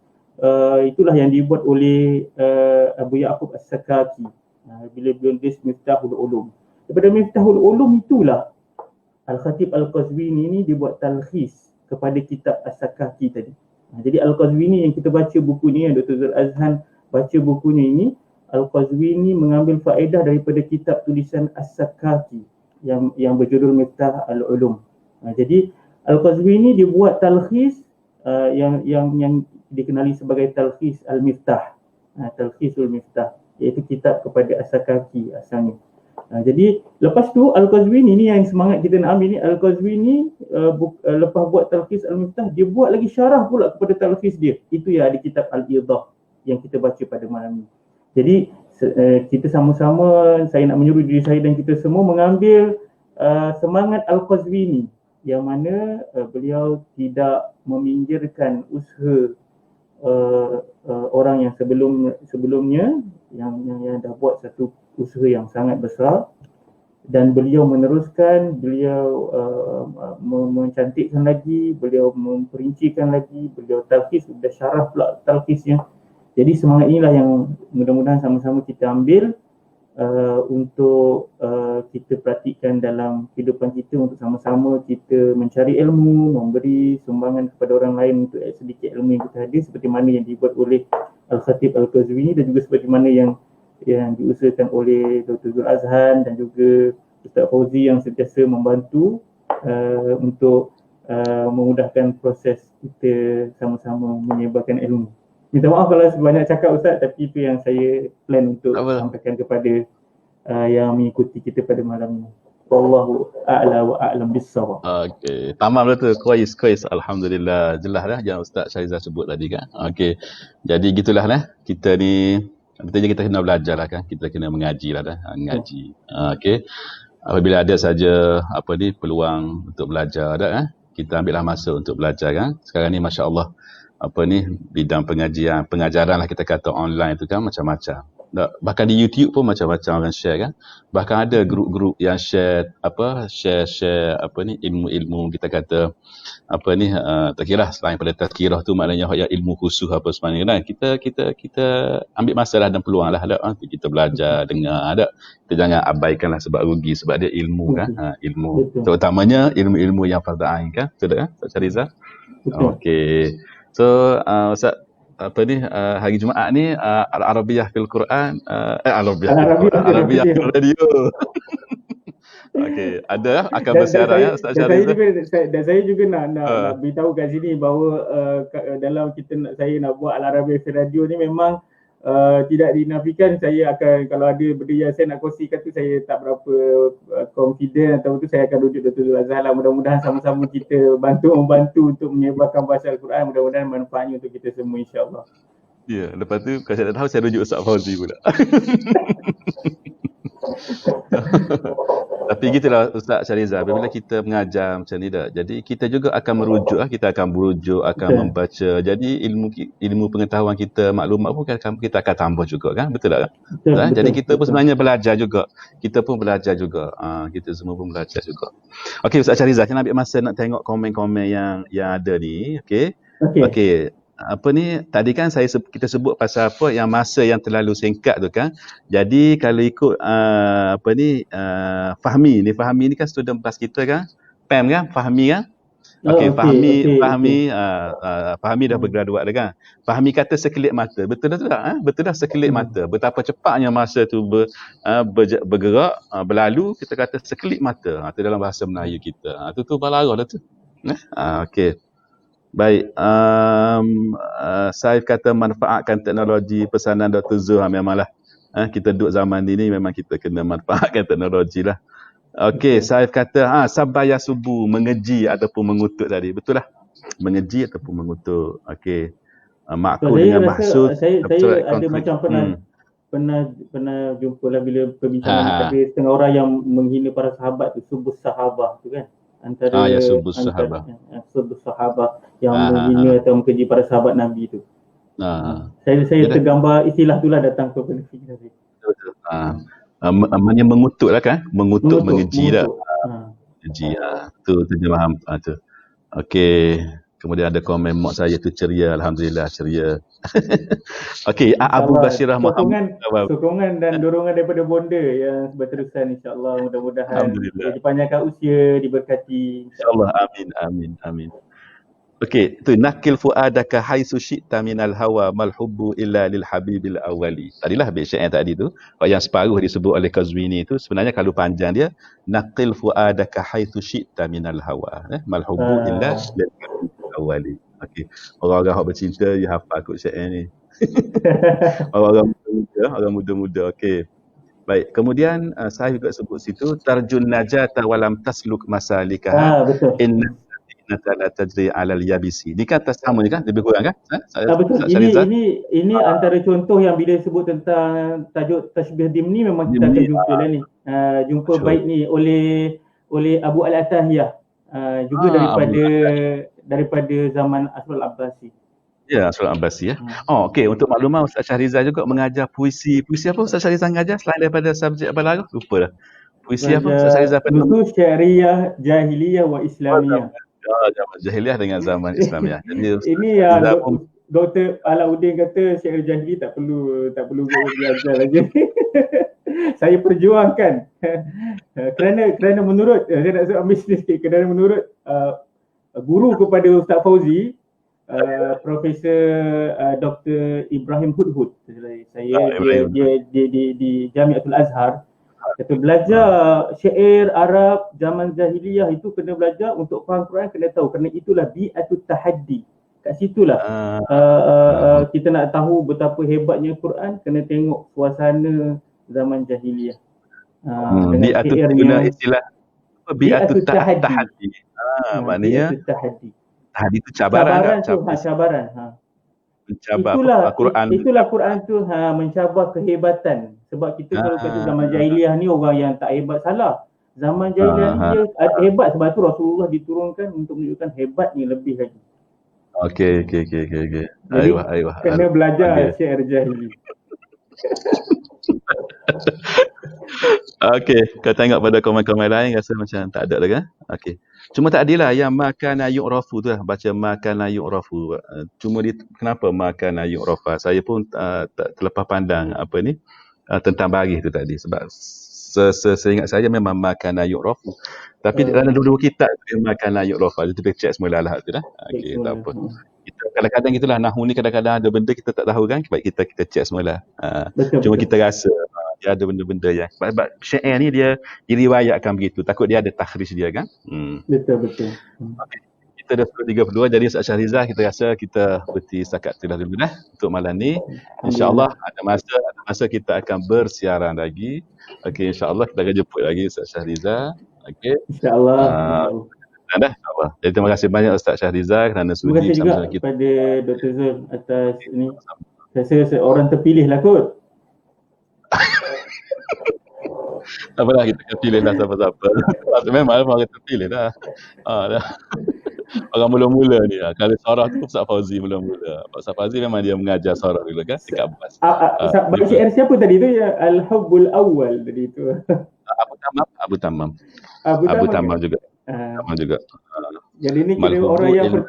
Itulah yang dibuat oleh Abu Ya'qub As-Sakaki bila beliau tulis Miftahul Ulum. Daripada Miftahul Ulum itulah Al-Khatib Al-Qazwini ni dibuat talkhis kepada kitab As-Sakaki tadi. Jadi Al-Qazwini yang kita baca bukunya, yang Dr. Zul Azhan baca bukunya ini, Al-Qazwini mengambil faedah daripada kitab tulisan As-Sakaki yang berjudul Miftah Al-Ulum. Jadi Al-Qazwini dia buat talkhis yang dikenali sebagai Talkhis Al-Miftah. Talkhisul Miftah, iaitu kitab kepada As-Sakaki asalnya. Jadi lepas tu Al-Qazwini ni yang semangat kita nak ambil ni, Al-Qazwini lepas buat Talkhis Al-Miftah, dia buat lagi syarah pula kepada talkhis dia. Itu yang ada kitab Al-Idah yang kita baca pada malam ni. Jadi kita sama-sama, saya nak menyuruh diri saya dan kita semua mengambil semangat Al-Qazwini, yang mana beliau tidak meminggirkan usaha orang yang sebelumnya yang dah buat satu usaha yang sangat besar, dan beliau meneruskan, beliau mencantikkan lagi, beliau memperincikan lagi, beliau talkhis, sudah syarah pula talkhisnya. Jadi semangat inilah yang mudah-mudahan sama-sama kita ambil untuk kita praktikkan dalam kehidupan kita, untuk sama-sama kita mencari ilmu, memberi sumbangan kepada orang lain untuk sedikit ilmu yang kita ada, seperti mana yang dibuat oleh Al-Khatib Al-Qazwini dan juga seperti mana yang diusahakan oleh Dr. Zul Azhan dan juga Ustaz Fauzi yang sentiasa membantu untuk memudahkan proses kita sama-sama menyebarkan ilmu. Minta maaf kalau banyak cakap Ustaz, tapi itu yang saya plan untuk sampaikan kepada yang mengikuti kita pada malam ini. Wallahu a'la wa a'lam bis-shawab. Okey, tamam dah tu. Kuis. Alhamdulillah. Jelas dah yang Ustaz Syarizal sebut tadi kan. Okey. Jadi gitulah lah. Kita ni betulnya kita kena belajar lah kan. Kita kena mengaji lah dah. Mengaji. Okey. Apabila ada saja peluang untuk belajar dah kita ambillah masa untuk belajar kan. Sekarang ni masya-Allah bidang pengajaran lah kita kata online tu kan macam-macam. Bahkan di YouTube pun macam-macam orang share kan. Bahkan ada grup-grup yang share ilmu-ilmu kita kata terkira selain pada tazkirah tu, maknanya yang ilmu khusus apa sebenarnya kan. Kita ambil masa lah dan peluang lah untuk kita belajar, dengar kita jangan abaikan lah sebab rugi, sebab dia ilmu kan. Ilmu terutamanya ilmu-ilmu yang fardu ain kan. Betul tak Ustaz Syarizal? Okey. So Ustaz hari Jumaat ni Al-Arabiyah fil Quran, Arabiyah fil Radio. Okey, ada akan bersiaran ya Ustaz Syarizal. Dan saya juga nak beritahu kat sini bahawa dalam saya nak buat Al-Arabiyah fil Radio ni memang tidak dinafikan saya akan, kalau ada benda yang saya nak kongsikan tu saya tak berapa confident atau tu, saya akan rujuk Dr. Zul Azhan lah. Mudah-mudahan sama-sama kita membantu untuk menyebarkan bahasa Al-Quran. Mudah-mudahan manfaatnya untuk kita semua insya-Allah. Ya, lepas tu kalau saya tak tahu saya rujuk Ustaz Fauzi pula. Tapi gitulah Ustaz Syahrizal, apabila kita mengajar macam ni dah, jadi kita juga akan merujuk lah, kita akan berujuk, akan Betul. membaca. Jadi ilmu pengetahuan kita, maklumat pun kita akan tambah juga kan, betul tak? Betul, Kan? betul, Jadi kita pun betul. sebenarnya belajar juga. Kita pun belajar juga. Kita semua pun belajar juga. Okey Ustaz Syahrizal, kita nak ambil masa nak tengok komen-komen yang ada ni. Okey. Okey. Apa ni, tadi kan kita sebut pasal apa yang masa yang terlalu singkat tu kan. Jadi kalau ikut Fahmi ni kan student PAS kita kan, PAM kan, Fahmi kan. Okey, Fahmi dah bergraduat dah kan. Fahmi kata sekelip mata. Betul tak? Betul dah sekelip mata. Betapa cepatnya masa tu bergerak, berlalu, kita kata sekelip mata. Itu dalam bahasa Melayu kita. Itu balarah dah tu. Okey. Baik, Saif kata manfaatkan teknologi pesanan Dr. Zul. Memanglah kita duduk zaman ini memang kita kena manfaatkan teknologi lah. Okey, Saif kata sabaya subuh, mengeji ataupun mengutuk tadi. Betul lah, mengeji ataupun mengutuk. Okey, makul dengan mahsus. Saya ada macam pernah jumpa lah bila perbincangan ada setengah orang yang menghina para sahabat tu, subuh sahabah tu kan. Antara subuh sahabah yang menghina atau mengkeji para sahabat Nabi tu. Saya tergambar istilah itulah datang ke fikiran saya. Betul. Yang mengutuk lah kan, mengeji dah. Mengeji, tu terjemahan tu. Okey, kemudian ada komen mak saya tu ceria, alhamdulillah ceria. Okey, Abu Bashirah Muhammad. Sokongan dan dorongan daripada bonda yang berterusan, insya-Allah. Mudah-mudahan dipanjangkan usia, diberkati, insya-Allah. Amin. Okey, tu nakil fuadaka haitsu syi'ta minal hawa mal hubbu illa lil habibil awwali. Tadilah bait syair tadi tu, yang separuh disebut oleh Qazwini tu, sebenarnya kalau panjang dia nakil fuadaka haitsu syi'ta minal hawa, mal hubbu illa lil habibil awwali. Okey, orang-orang hak bercinta dia hafal kot syair ni. orang muda-muda. Okey. Baik, kemudian saya juga sebut situ tarjun najata walam tasluk masalikaha inna la tajri 'alal yabisi. Ni kan sama ni kan, lebih kurang kan? Betul. Ini antara contoh yang bila sebut tentang tajuk tashbih dimni memang kita akan jumpa dah ni. Jumpa baik ni oleh Abu Al-Atahiyah. Juga daripada zaman Asrul Abbasi. Ya, Asrul Abbasi ya. Okey, untuk maklumat Ustaz Syahrizal juga mengajar puisi. Puisi apa Ustaz Syahrizal mengajar selain daripada subjek balaghah? Lupa dah. Puisi apa Ustaz Syahrizal? Nusus Syariah, Jahiliyah wa Islamiyah. Zaman Jahiliyah dengan zaman Islamiyah. Jadi ini yang Dr. Alauddin kata syair jahili tak perlu belajar lagi. Saya perjuangkan kerana menurut saya nak ambil sikit, kerana menurut guru kepada Ustaz Fauzi, Profesor Dr. Ibrahim Hudhud, dia di Jamiatul Azhar, kata belajar syair Arab zaman jahiliyah itu kena belajar untuk faham Quran, kena tahu, kerana itulah bi'atut tahaddi. Kat situlah kita nak tahu betapa hebatnya Quran, kena tengok suasana zaman jahiliyah. Bi'atut guna istilah bi'atut tahaddi. Maknanya tahaddi itu cabaran. Mencabar Quran. Itulah Quran tu mencabar kehebatan. Sebab kita kalau kata zaman jahiliyah ni orang yang tak hebat, salah. Zaman jahiliyah ni dia hebat, sebab tu Rasulullah diturunkan untuk menunjukkan hebatnya lebih lagi. Okey. Ayuh. Kena belajar syair jahili. Okey, kau tengok pada komen-komen lain rasa macam tak ada dah kan? Okey. Cuma tak adilah yang makan yu'rafu tu lah, baca makan yu'rafu. Cuma kenapa makan yu'rafa? Saya pun tak terlepas pandang tentang baris tu tadi, sebab seingat saya memang makan yu'rafu. Tapi dalam dua-dua kitab makan yu'rafa, kita cek semula lah tu dah. Okey, tak apa. Kita kadang-kadang gitulah, nahwu ni kadang-kadang ada benda kita tak tahu kan, baik kita cek semula. Cuma kita rasa dia ada benda-benda yang sebab syair ni dia diriwayatkan begitu, takut dia ada takhrij dia kan. Betul. Okay. Kita dah 10.32, jadi Ustaz Syahrizal kita rasa kita berhenti setakat itulah dulu dah untuk malam ni. InsyaAllah ada masa kita akan bersiaran lagi. Okey, insyaAllah kita akan jemput lagi Ustaz Syahrizal. Okey, insyaAllah. InsyaAllah. Jadi terima kasih banyak Ustaz Syahrizal kerana sudi bersama kita. Terima kasih juga kepada Dr. Zul atas ini. Saya rasa orang terpilih lah kot. Apalah, kita akan pilih lah siapa-siapa. Memang orang terpilih dah. Dah. Orang mula-mula ni. Kalau Sarah tu Ustaz Fauzi mula-mula. Ustaz Fauzi memang dia mengajar Sarah dulu kan dekat Abbas. Bagi syair siapa tadi tu ya? Al-Hubbul Awwal tadi tu. Abu Tamam Abu Tamam juga. Tamam juga. Jadi ni kira orang yang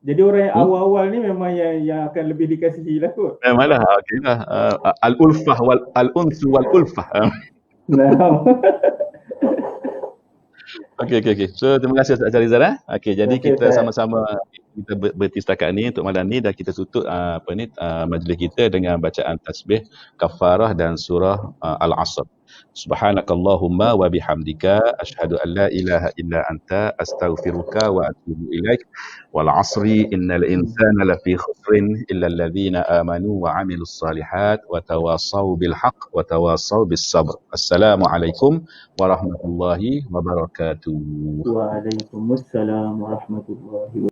jadi orang yang awal-awal ni memang yang akan lebih dikasihi lah kot. Memanglah, okeylah. Al-ulfah al-unsu wal-ulfah. Okey. So terima kasih Ustaz Rizal. Okey, jadi kita sama-sama kita berhenti setakat ni untuk malam ni, dan kita tutup majlis kita dengan bacaan tasbih, kafarah dan surah Al-Asr. Subhanakallahumma wa bihamdika asyhadu an la ilaha illa anta astaghfiruka wa atubu ilaik. Wal 'asri innal insana lafi khusrin illa alladhina amanu wa 'amilus salihat wa tawassaw bil haqq wa tawassaw bis sabr. Assalamualaikum warahmatullahi wabarakatuh. Waalaikumsalam warahmatullahi wabarakatuh.